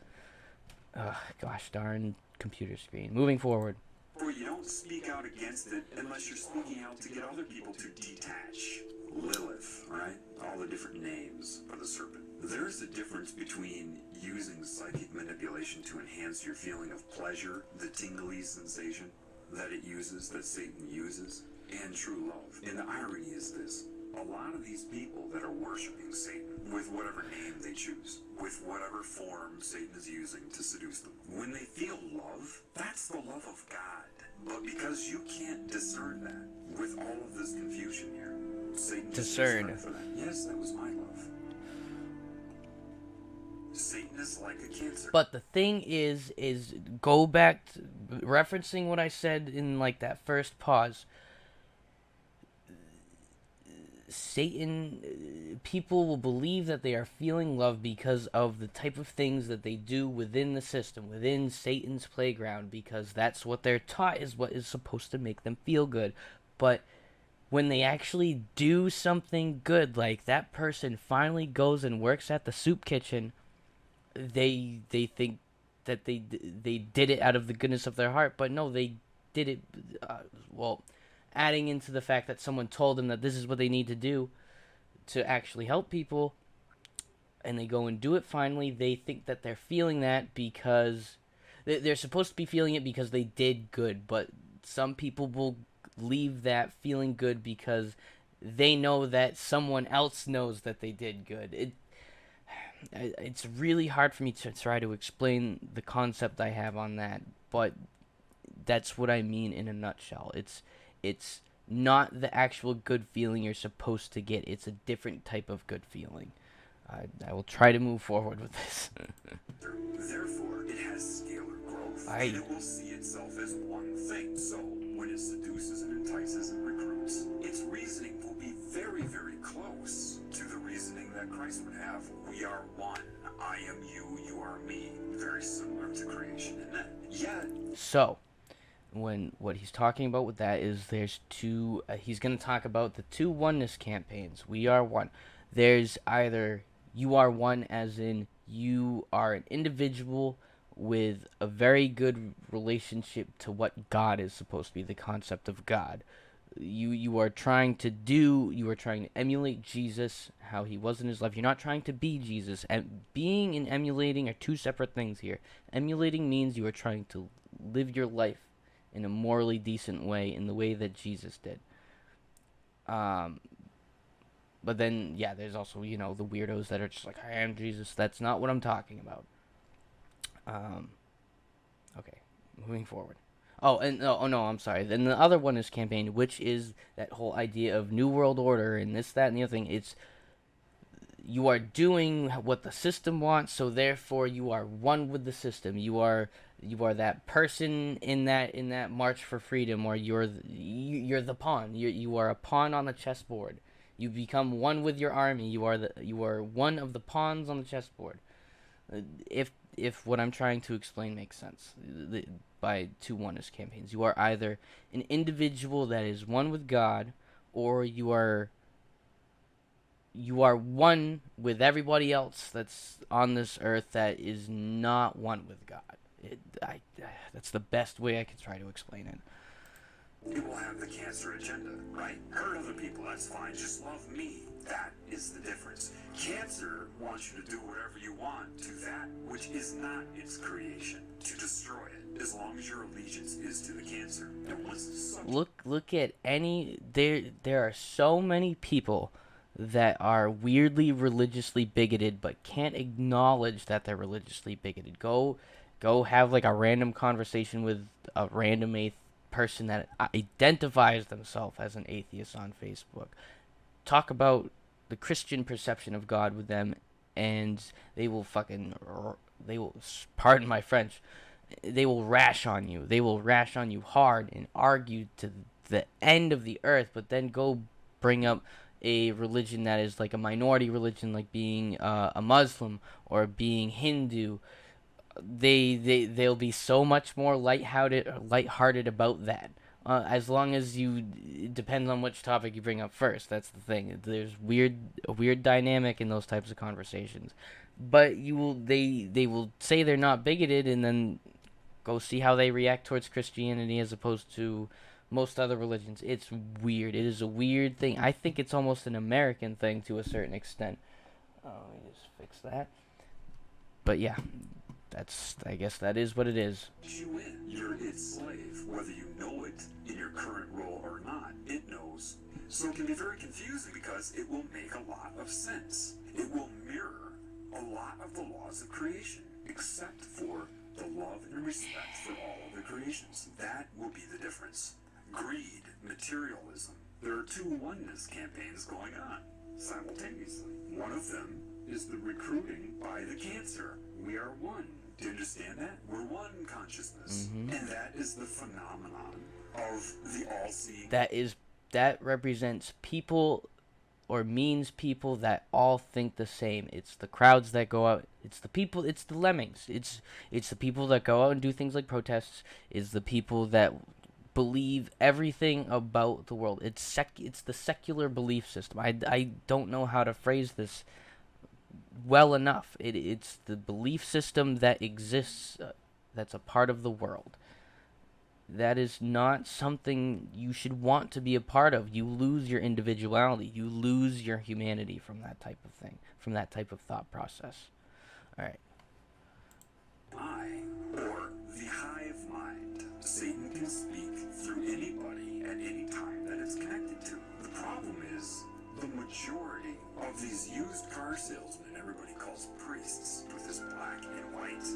Gosh darn computer screen. Moving forward. Or you don't speak out against it unless you're speaking out to get other people to detach. Lilith, right? All the different names for the serpent. There's a difference between using psychic manipulation to enhance your feeling of pleasure, the tingly sensation that it uses, that Satan uses, and true love. And the irony is this. A lot of these people that are worshiping Satan, with whatever name they choose, with whatever form Satan is using to seduce them, when they feel love, that's the love of God. But because you can't discern that with all of this confusion here, Satan discern. For that. Yes, that was my love. Satan is like a cancer. But the thing is go back to referencing what I said in like that first pause. Satan, people will believe that they are feeling love because of the type of things that they do within the system, within Satan's playground, because that's what they're taught is what is supposed to make them feel good. But when they actually do something good, like that person finally goes and works at the soup kitchen, they think that they did it out of the goodness of their heart, but no, they did it, adding into the fact that someone told them that this is what they need to do to actually help people, and they go and do it finally, they think that they're feeling that because they're supposed to be feeling it because they did good, but some people will leave that feeling good because they know that someone else knows that they did good. It's really hard for me to try to explain the concept I have on that, but that's what I mean in a nutshell. It's not the actual good feeling you're supposed to get. It's a different type of good feeling. I will try to move forward with this. Therefore, it has scalar growth, I and it will see itself as one thing. So, when it seduces and entices and recruits, its reasoning will be very, very close to the reasoning that Christ would have. We are one. I am you, you are me. Very similar to creation, isn't it? Yet, so what he's talking about with that is there's two. He's going to talk about the two oneness campaigns. We are one. There's either you are one, as in you are an individual with a very good relationship to what God is supposed to be, the concept of God. You are trying to emulate Jesus, how he was in his life. You're not trying to be Jesus. And being and emulating are two separate things here. Emulating means you are trying to live your life in a morally decent way, in the way that Jesus did. But then, yeah, there's also, the weirdos that are just like, I am Jesus. That's not what I'm talking about. Okay, moving forward. Oh, and oh no, I'm sorry. Then the other one is campaign, which is that whole idea of New World Order and this, that, and the other thing. It's you are doing what the system wants, so therefore you are one with the system. You are that person in that march for freedom, or you're the pawn. You are a pawn on the chessboard. You become one with your army. You are one of the pawns on the chessboard. If what I'm trying to explain makes sense, by two oneness campaigns, you are either an individual that is one with God, or you are one with everybody else that's on this earth that is not one with God. That's the best way I could try to explain it. it will have the cancer agenda, right? Hurt other people, that's fine. Just love me. That is the difference. Cancer wants you to do whatever you want to that which is not its creation, to destroy it, as long as your allegiance is to the cancer. And once it's subject, Look at any there are so many people that are weirdly religiously bigoted but can't acknowledge that they're religiously bigoted. Go have like a random conversation with a random person that identifies themselves as an atheist on Facebook. Talk about the Christian perception of God with them, and they will pardon my French, they will rash on you. They will rash on you hard and argue to the end of the earth, but then go bring up a religion that is like a minority religion, like being a Muslim or being Hindu. They'll be so much more lighthearted about that. As long as it depends on which topic you bring up first. That's the thing. There's a weird dynamic in those types of conversations. But they will say they're not bigoted, and then go see how they react towards Christianity as opposed to most other religions. It's weird. It is a weird thing. I think it's almost an American thing to a certain extent. Let me just fix that. But yeah, I guess that is what it is. you in. You're its slave, whether you know it in your current role or not. It knows. So it can be very confusing because it will make a lot of sense. It will mirror a lot of the laws of creation, except for the love and respect for all of the creations. That will be the difference. Greed, materialism. There are two oneness campaigns going on simultaneously. One of them is the recruiting by the cancer. We are one. Do you understand that? We're one consciousness. Mm-hmm. And that is the phenomenon of the all-seeing. That represents people, or means people that all think the same. It's the crowds that go out. It's the people. It's the lemmings. It's the people that go out and do things like protests. It's the people that believe everything about the world. It's the secular belief system. I don't know how to phrase this well enough. It's the belief system that exists, that's a part of the world. that is not something you should want to be a part of. You lose your individuality. You lose your humanity from that type of thing, from that type of thought process. All right. I, or the hive mind. Satan can speak through anybody at any time that it's connected to. The problem is, the majority of these used car salesmen everybody calls priests with this black and white,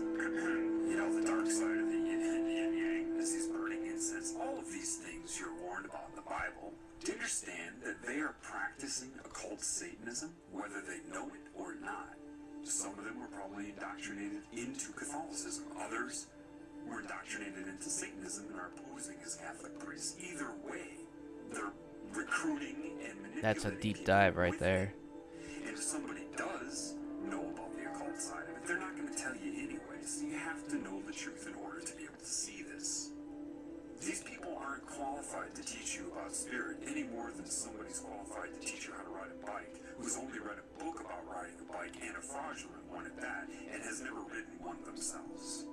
you know, the dark side of the yin and yang, as he's burning incense. All of these things you're warned about in the Bible. Do you understand that they are practicing occult Satanism, whether they know it or not? Some of them were probably indoctrinated into Catholicism. Others were indoctrinated into Satanism and are posing as Catholic priests. Either way, they're recruiting and manipulating. That's a deep dive right there. And if somebody does know about the occult side of it, they're not going to tell you anyway. So you have to know the truth in order to be able to see this. These people aren't qualified to teach you about spirit any more than somebody's qualified to teach you how to ride a bike, who's only read a book about riding a bike, and a fraudulent one at that, and has never ridden one themselves.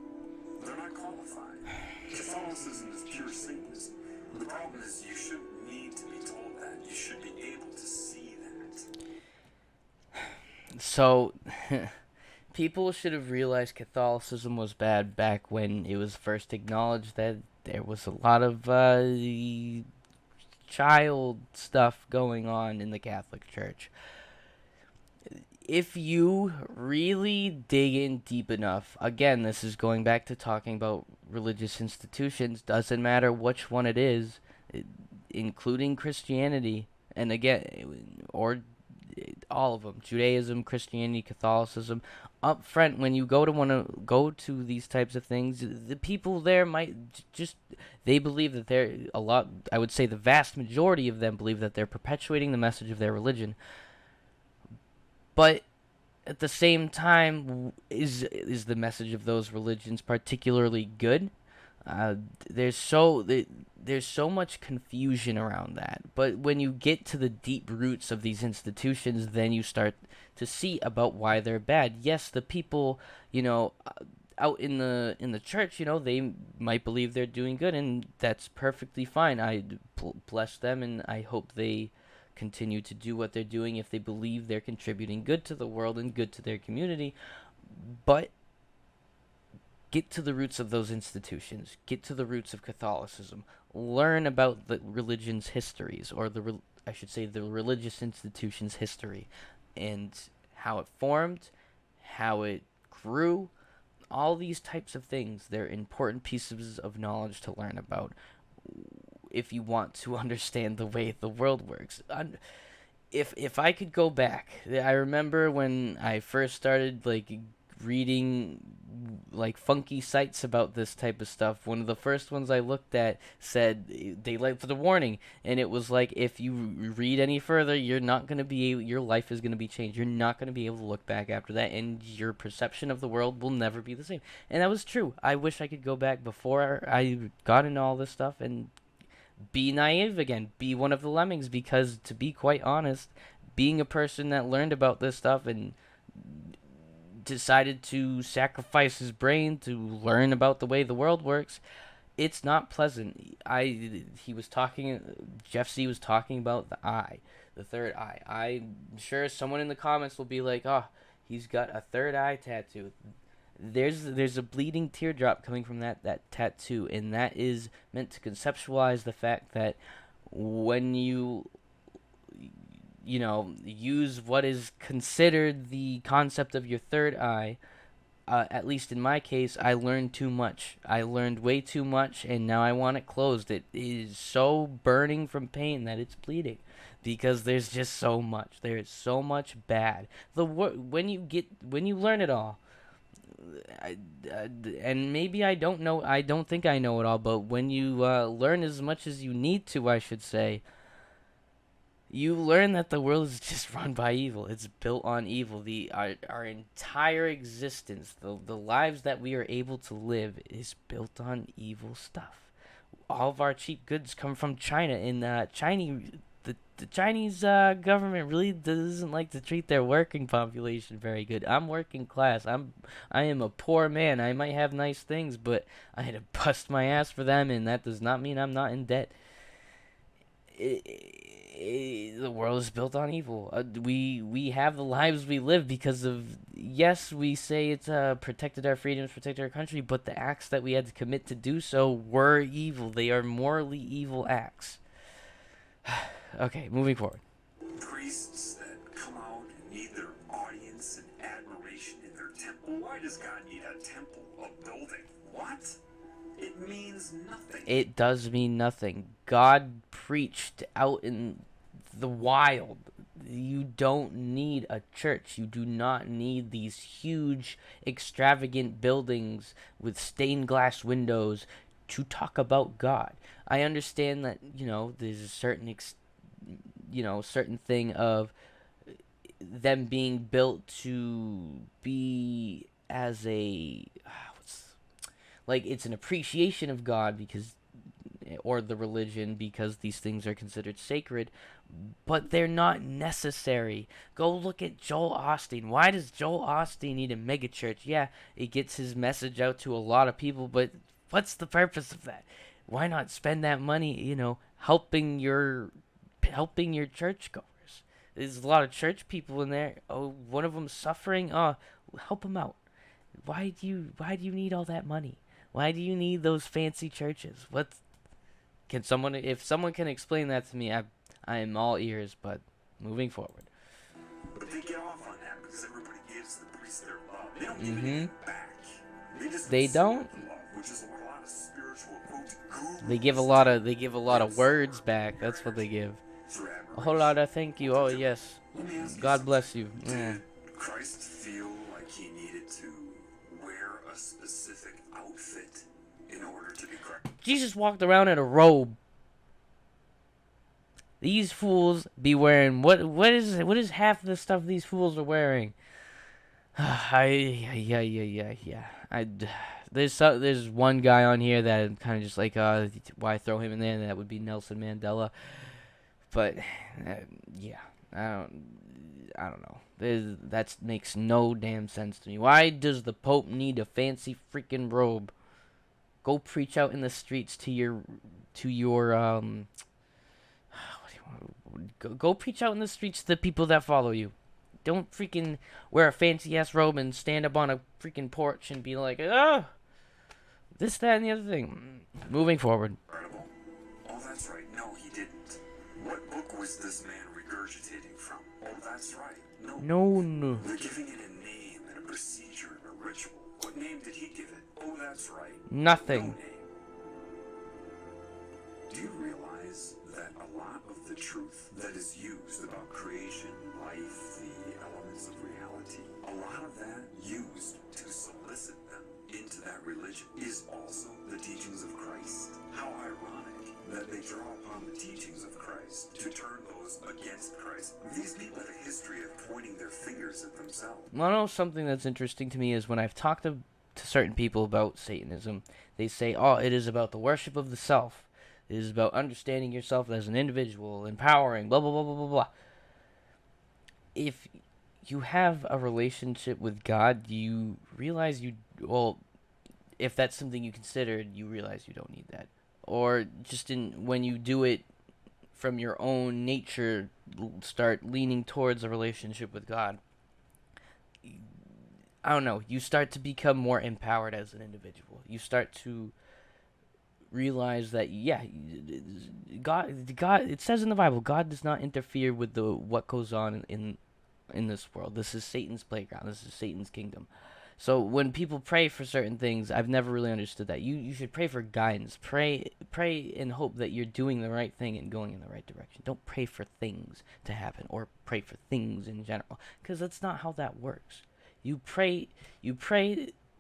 They're not qualified. Catholicism is pure Satanism. The problem is you shouldn't need to be told that. You should be able to see that. So, people should have realized Catholicism was bad back when it was first acknowledged that there was a lot of child stuff going on in the Catholic Church. If you really dig in deep enough, again, this is going back to talking about religious institutions, doesn't matter which one it is, including Christianity, and again, or all of them, Judaism, Christianity, Catholicism, up front, when you go to these types of things, the people there might just, they believe that they're I would say the vast majority of them believe that they're perpetuating the message of their religion. But at the same time, is the message of those religions particularly good? There's so much confusion around that. But when you get to the deep roots of these institutions, then you start to see about why they're bad. Yes, the people, out in the church, they might believe they're doing good, and that's perfectly fine. I bless them, and I hope they continue to do what they're doing if they believe they're contributing good to the world and good to their community. But get to the roots of those institutions. Get to the roots of Catholicism. Learn about the religion's histories, or the religious institution's history, and how it formed, how it grew. All these types of things, they're important pieces of knowledge to learn about if you want to understand the way the world works. If I could go back, I remember when I first started reading funky sites about this type of stuff. One of the first ones I looked at said they for the warning, and it was like, if you read any further, your life is going to be changed. You're not going to be able to look back after that, and your perception of the world will never be the same. And that was true. I wish I could go back before I got into all this stuff and be naive again, be one of the lemmings, because to be quite honest, being a person that learned about this stuff and decided to sacrifice his brain to learn about the way the world works, it's not pleasant. Jeff C was talking about the eye, the third eye. I'm sure someone in the comments will be like, oh, he's got a third eye tattoo. There's a bleeding teardrop coming from that tattoo, and that is meant to conceptualize the fact that when you use what is considered the concept of your third eye, at least in my case, I learned too much. I learned way too much, and now I want it closed. It is so burning from pain that it's bleeding, because there's just so much. There is so much bad. When you learn it all, and maybe I don't think I know it all, but when you learn as much as you need to, I should say, you learn that the world is just run by evil. It's built on evil. Our entire existence, the lives that we are able to live, is built on evil stuff. All of our cheap goods come from China, and the Chinese government really doesn't like to treat their working population very good. I'm working class. I am a poor man. I might have nice things, but I had to bust my ass for them, and that does not mean I'm not in debt. The world is built on evil. We have the lives we live because of, yes, we say it's protected our freedoms, protected our country, but the acts that we had to commit to do so were evil. They are morally evil acts. Okay, moving forward. Priests that come out and need their audience and admiration in their temple. Why does God need a temple, a building? What? It means nothing. It does mean nothing. God preached out in the wild. You don't need a church. You do not need these huge, extravagant buildings with stained glass windows to talk about God. I understand that, there's a certain certain thing of them being built to be as a like it's an appreciation of God because or the religion because these things are considered sacred, but they're not necessary. Go look at Joel Osteen. Why does Joel Osteen need a megachurch? Yeah, it gets his message out to a lot of people, but what's the purpose of that? Why not spend that money, helping your churchgoers? There's a lot of church people in there. Oh, one of them's suffering. Oh, help them out. Why do you need all that money? Why do you need those fancy churches? If someone can explain that to me, I am all ears, but moving forward. But they get off on that because everybody gives the priest their love. They don't give anything back. They don't. Love, which is what a lot of spiritual gurus They give a lot of words back. That's what they give. A whole lot of thank you. Oh yes. God bless you. Did Christ feel like he needed to wear a specific outfit in order to be correct? Jesus walked around in a robe. These fools be wearing what is half the stuff these fools are wearing? There's one guy on here that kind of just like why throw him in there? That would be Nelson Mandela. But yeah, I don't know. That makes no damn sense to me. Why does the Pope need a fancy freaking robe? Go preach out in the streets to your Go preach out in the streets to the people that follow you. Don't freaking wear a fancy ass robe and stand up on a freaking porch and be like, this, that, and the other thing. Moving forward. Incredible. Oh, that's right. No, he didn't. What book was this man regurgitating from? Oh, that's right. No. They're giving it a name and a procedure and a ritual. What name did he give it? Oh, that's right. Nothing. No name. Do you realize that a lot of the truth that is used about creation, life, the elements of reality, a lot of that used to solicit them into that religion is also the teachings of Christ? How ironic that they draw upon the teachings of Christ to turn those against Christ. These people have a history of pointing their fingers at themselves. Well, I know something that's interesting to me is when I've talked to certain people about Satanism, they say, oh, it is about the worship of the self. It is about understanding yourself as an individual, empowering, blah, blah, blah, blah, blah, blah. If you have a relationship with God, you realize if that's something you considered, you realize you don't need that. Or just when you do it from your own nature, start leaning towards a relationship with God, I don't know, you start to become more empowered as an individual. You start to realize that God, it says in the Bible, God does not interfere with what goes on in this world. This is Satan's playground. This is Satan's kingdom. So when people pray for certain things, I've never really understood that. You should pray for guidance. Pray and hope that you're doing the right thing and going in the right direction. Don't pray for things to happen or pray for things in general, because that's not how that works. You pray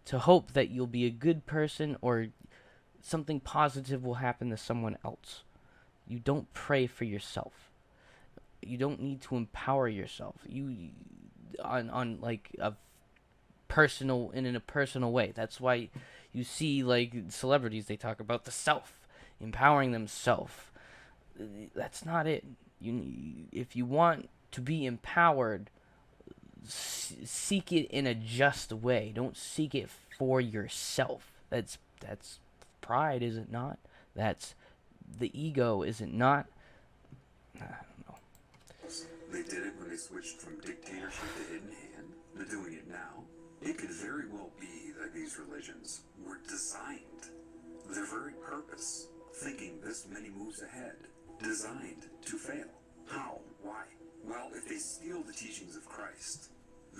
to hope that you'll be a good person or something positive will happen to someone else. You don't pray for yourself. You don't need to empower yourself. You on like a personal in a personal way. That's why you see like celebrities, they talk about the self, empowering themselves. That's not it. if you want to be empowered, seek it in a just way. Don't seek it for yourself. That's pride, is it not? That's the ego, is it not? I don't know. They did it when they switched from dictatorship to hidden hand. They're doing it now. It could very well be that these religions were designed, their very purpose, thinking this many moves ahead, designed to fail. How? Why? Well, if they steal the teachings of Christ,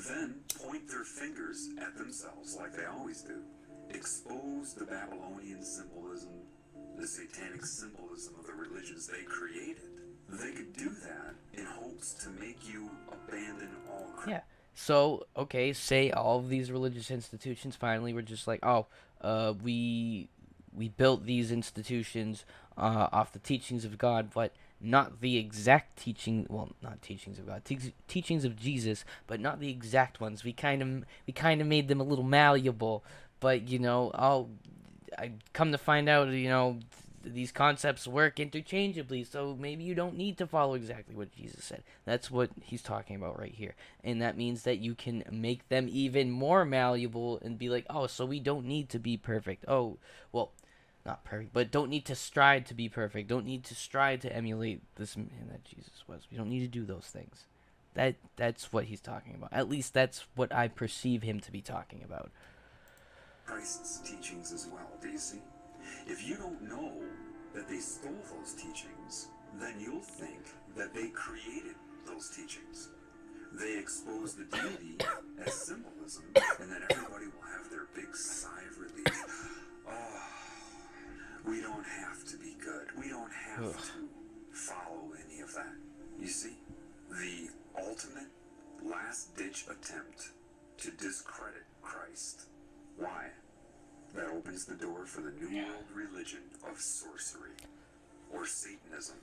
then point their fingers at themselves like they always do, expose the Babylonian symbolism, the satanic symbolism of the religions they created, they could do that in hopes to make you abandon all Christ. Yeah. So, okay, say all of these religious institutions finally were just like, oh, we built these institutions off the teachings of God, but not the exact not teachings of God, teachings of Jesus, but not the exact ones. We kind of made them a little malleable, but I come to find out, these concepts work interchangeably, so maybe you don't need to follow exactly what Jesus said. That's what he's talking about right here. And that means that you can make them even more malleable and be like, oh, so we don't need to be perfect. Oh, well, not perfect, but don't need to strive to be perfect. Don't need to strive to emulate this man that Jesus was. We don't need to do those things. That's what he's talking about. At least that's what I perceive him to be talking about. Christ's teachings as well, do you see? If you don't know that they stole those teachings, then you'll think that they created those teachings. They expose the deity as symbolism, and then everybody will have their big sigh of relief. Oh, we don't have to be good. We don't have to follow any of that. You see, the ultimate last-ditch attempt to discredit Christ. Why? That opens the door for the New World religion of sorcery or Satanism.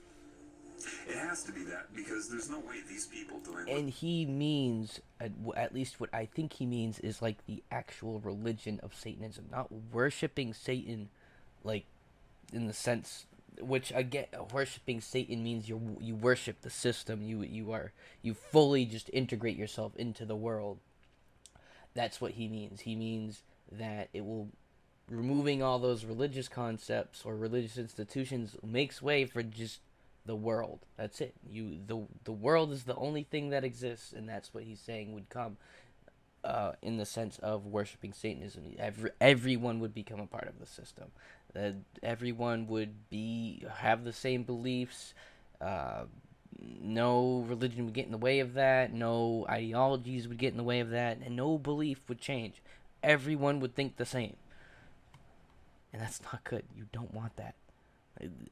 It has to be that, because there's no way these people doing And he means, at least what I think he means, is like the actual religion of Satanism, not worshiping Satan, like in the sense, which I get. Worshiping Satan means you worship the system. You fully just integrate yourself into the world. That's what he means. He means that it will, removing all those religious concepts or religious institutions, makes way for just the world. That's it. The world is the only thing that exists, and that's what he's saying would come in the sense of worshiping Satanism. Everyone would become a part of the system. Everyone would have the same beliefs. No religion would get in the way of that. No ideologies would get in the way of that, and no belief would change. Everyone would think the same, and that's not good. You don't want that.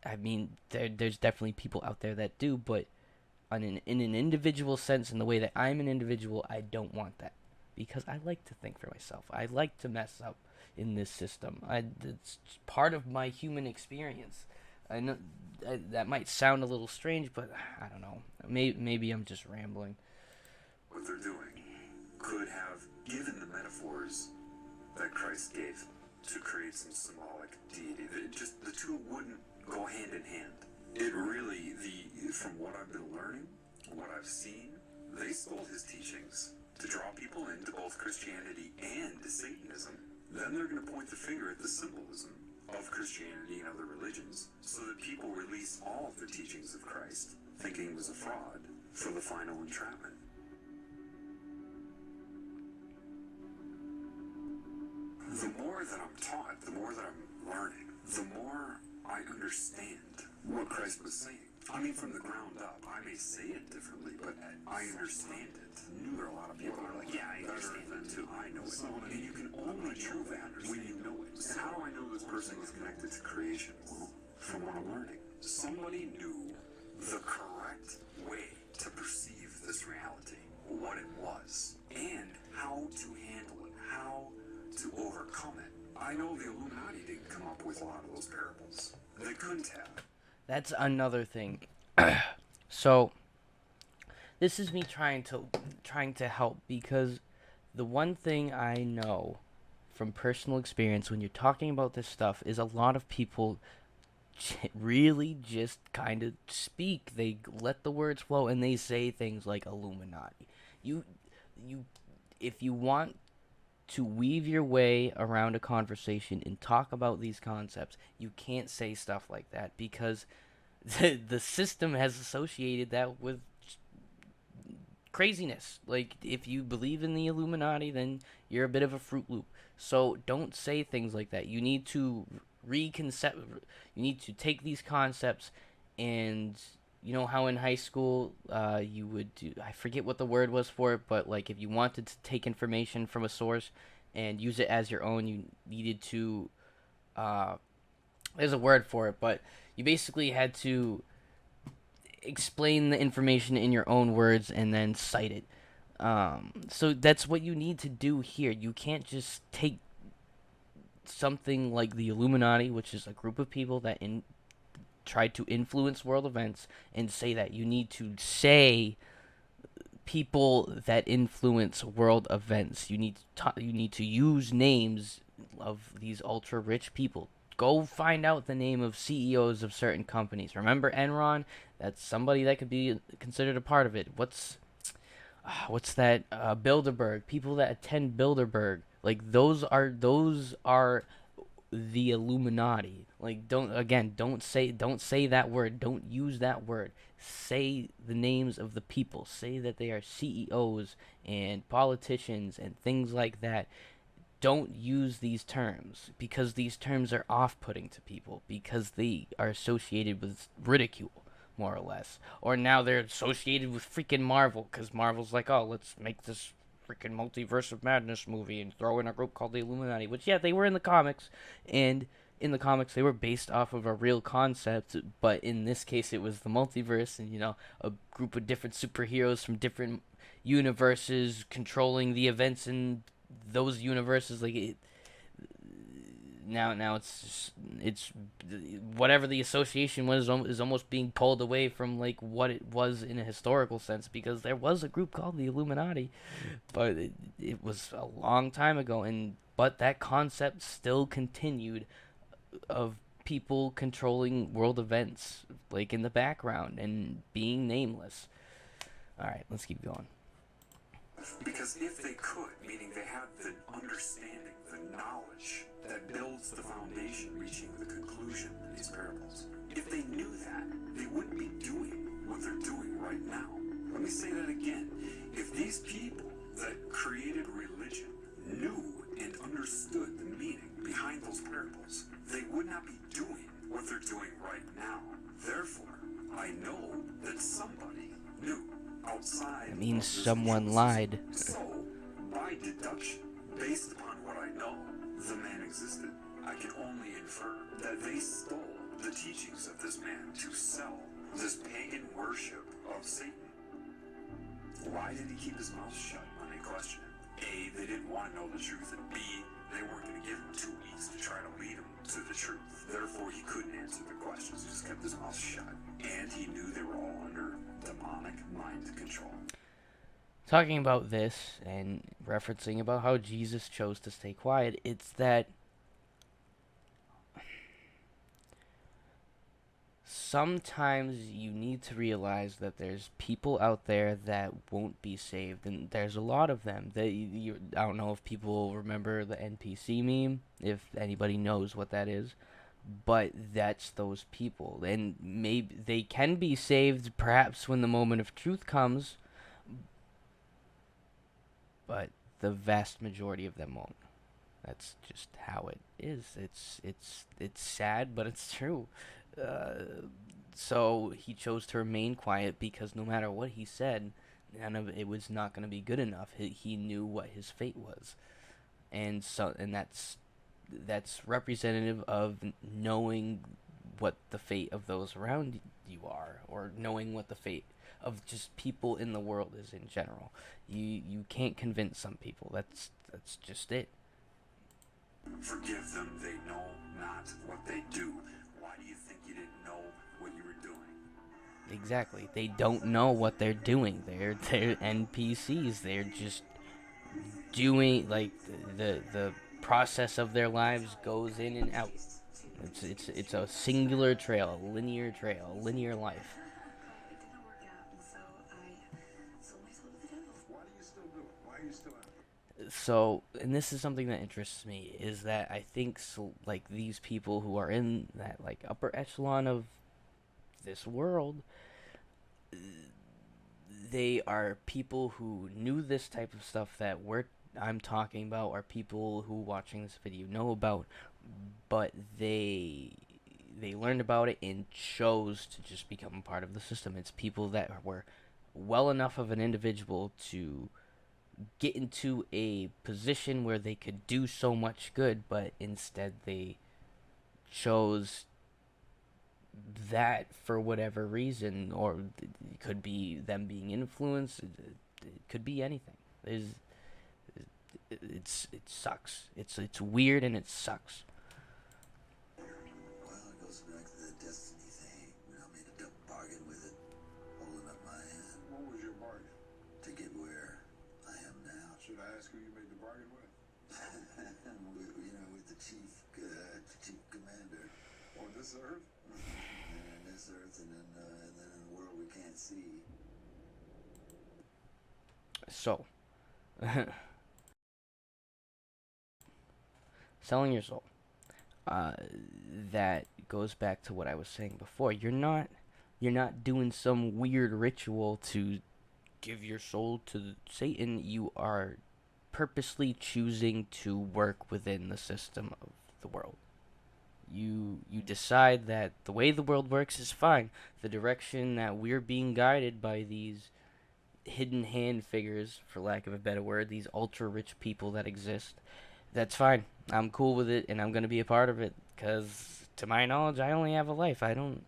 I mean, there's definitely people out there that do, but in an individual sense, in the way that I'm an individual, I don't want that, because I like to think for myself. I like to mess up in this system. It's part of my human experience. I know that might sound a little strange, but I don't know. Maybe I'm just rambling. What they're doing could have given the metaphors that Christ gave to create some symbolic deity. The two wouldn't go hand in hand. It really, from what I've been learning, what I've seen, they stole his teachings to draw people into both Christianity and Satanism. Then they're going to point the finger at the symbolism of Christianity and other religions, so that people release all of the teachings of Christ, thinking it was a fraud, for the final entrapment. The more that I'm taught, the more that I'm learning, the more I understand what Christ was saying. I mean, from the ground up. I may say it differently, but I understand it. There are a lot of people who are like, yeah, I understand it too. I know it. And you can only know that when you know it. And how do I know this person is connected to creation? Well, from what I'm learning, somebody knew the correct way to perceive this reality, what it was, and how to handle it, how to overcome it. I know the Illuminati didn't come up with a lot of those parables. They couldn't have. That's another thing. So this is me trying to help, because the one thing I know from personal experience when you're talking about this stuff is a lot of people really just kind of speak. They let the words flow, and they say things like Illuminati. You, you, if you want to weave your way around a conversation and talk about these concepts, you can't say stuff like that because the system has associated that with craziness. Like, if you believe in the Illuminati, then you're a bit of a Fruit Loop. So don't say things like that. You need to reconcept. You need to take these concepts, and you know how in high school you would do. I forget what the word was for it, but like if you wanted to take information from a source and use it as your own, you needed to. There's a word for it, but you basically had to explain the information in your own words and then cite it. So that's what you need to do here. You can't just take something like the Illuminati, which is a group of people that tried to influence world events, and say that. You need to say people that influence world events. You need to use names of these ultra rich people. Go find out the name of CEOs of certain companies. Remember Enron? That's somebody that could be considered a part of it. What's that? Bilderberg. People that attend Bilderberg. Like those are the Illuminati. Like don't say that word. Don't use that word. Say the names of the people. Say that they are CEOs and politicians and things like that. Don't use these terms because these terms are off-putting to people because they are associated with ridicule, more or less. Or now they're associated with freaking Marvel because Marvel's like, oh, let's make this freaking multiverse of madness movie and throw in a group called the Illuminati, which, yeah, they were in the comics, and in the comics they were based off of a real concept, but in this case it was the multiverse, and a group of different superheroes from different universes controlling the events in those universes. Like now it's whatever the association was is almost being pulled away from like what it was in a historical sense, because there was a group called the Illuminati, but it was a long time ago, and but that concept still continued of people controlling world events like in the background and being nameless. All right, let's keep going. Because if they could, meaning they have the understanding, the knowledge that builds the foundation, reaching the conclusion in these parables, if they knew that, they wouldn't be doing what they're doing right now. Let me say that again. If these people that created religion knew and understood the meaning behind those parables, they would not be doing what they're doing right now. Therefore, I know that somebody knew. Outside it means someone lied. So, by deduction, based upon what I know, the man existed. I can only infer that they stole the teachings of this man to sell this pagan worship of Satan. Why did he keep his mouth shut when they questioned him? A, they didn't want to know the truth, and B, they weren't going to give him 2 weeks to try to lead him to the truth. Therefore, he couldn't answer the questions. He just kept his mouth shut. And he knew they were all under demonic mind control. Talking about this and referencing about how Jesus chose to stay quiet, it's that sometimes you need to realize that there's people out there that won't be saved, and there's a lot of them. I don't know if people remember the NPC meme, if anybody knows what that is, but that's those people, and maybe they can be saved perhaps when the moment of truth comes, but the vast majority of them won't. That's just how it is. It's sad, but it's true. So he chose to remain quiet because no matter what he said, none of it was not going to be good enough. He knew what his fate was, and that's representative of knowing what the fate of those around you are, or knowing what the fate of just people in the world is in general. You can't convince some people. That's just it. Forgive them, they know not what they do. Why do you think you didn't know what you were doing? Exactly. They don't know what they're doing. They're NPCs. They're just doing, like, the process of their lives goes in and out. It's a singular trail, a linear trail, a linear life. It didn't work out, and so I sold my soul to the devil. Why do you still do it? Why are you still out there? So, and this is something that interests me, is that I think so, like these people who are in that like upper echelon of this world, they are people who knew this type of stuff that I'm talking about, or people who watching this video know about, but they learned about it and chose to just become a part of the system. It's people that were well enough of an individual to get into a position where they could do so much good, but instead they chose that for whatever reason, or it could be them being influenced. It could be anything. It sucks. It's weird and it sucks. Well, it goes back to the destiny thing. I made a dumb bargain with it, holding up my hand. What was your bargain? To get where I am now. Should I ask who you made the bargain with? With the chief commander. On this earth? And this earth, and then in the world we can't see. So, selling your soul. That goes back to what I was saying before. You're not doing some weird ritual to give your soul to Satan. You are purposely choosing to work within the system of the world. You decide that the way the world works is fine. The direction that we're being guided by these hidden hand figures, for lack of a better word, these ultra rich people that exist, that's fine. I'm cool with it, and I'm gonna be a part of it. Cause to my knowledge, I only have a life. I don't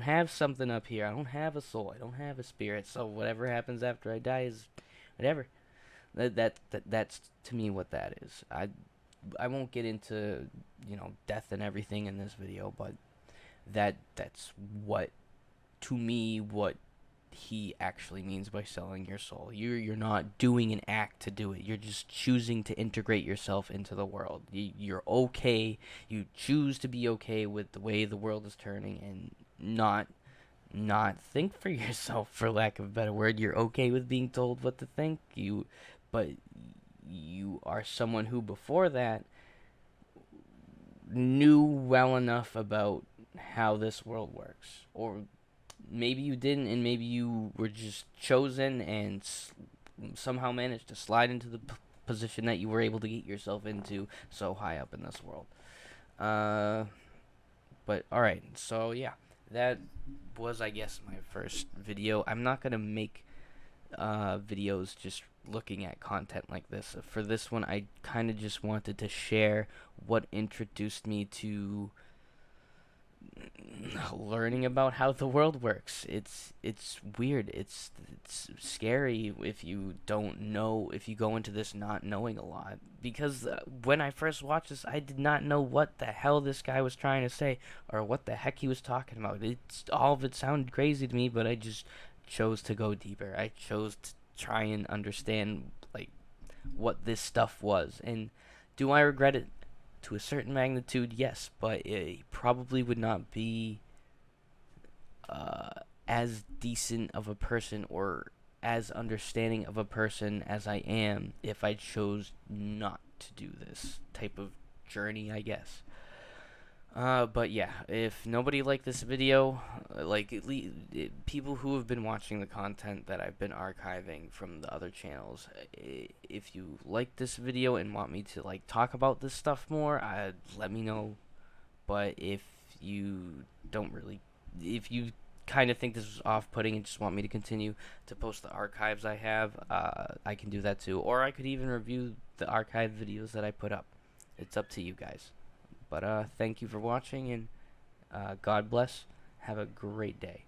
have something up here. I don't have a soul. I don't have a spirit. So whatever happens after I die is whatever. That's to me what that is. I won't get into death and everything in this video, but that's what to me what he actually means by selling your soul. You're not doing an act to do it. You're just choosing to integrate yourself into the world. You're okay. You choose to be okay with the way the world is turning, and not think for yourself, for lack of a better word. You're okay with being told what to think. But you are someone who before that knew well enough about how this world works, or maybe you didn't, and maybe you were just chosen and somehow managed to slide into the position that you were able to get yourself into so high up in this world. But alright, so yeah, that was, I guess, my first video. I'm not gonna make videos just looking at content like this. For this one, I kind of just wanted to share what introduced me to learning about how the world works. It's weird. It's scary if you don't know, if you go into this not knowing a lot. Because when I first watched this, I did not know what the hell this guy was trying to say, or what the heck he was talking about. All of it sounded crazy to me, but I just chose to go deeper. I chose to try and understand like what this stuff was. And do I regret it? To a certain magnitude, yes, but it probably would not be as decent of a person, or as understanding of a person as I am, if I chose not to do this type of journey, I guess. But yeah, if nobody liked this video, people who have been watching the content that I've been archiving from the other channels, if you like this video and want me to talk about this stuff more, let me know. But if you don't really, if you kind of think this was off-putting and just want me to continue to post the archives I have, I can do that too. Or I could even review the archived videos that I put up. It's up to you guys. But thank you for watching, and God bless. Have a great day.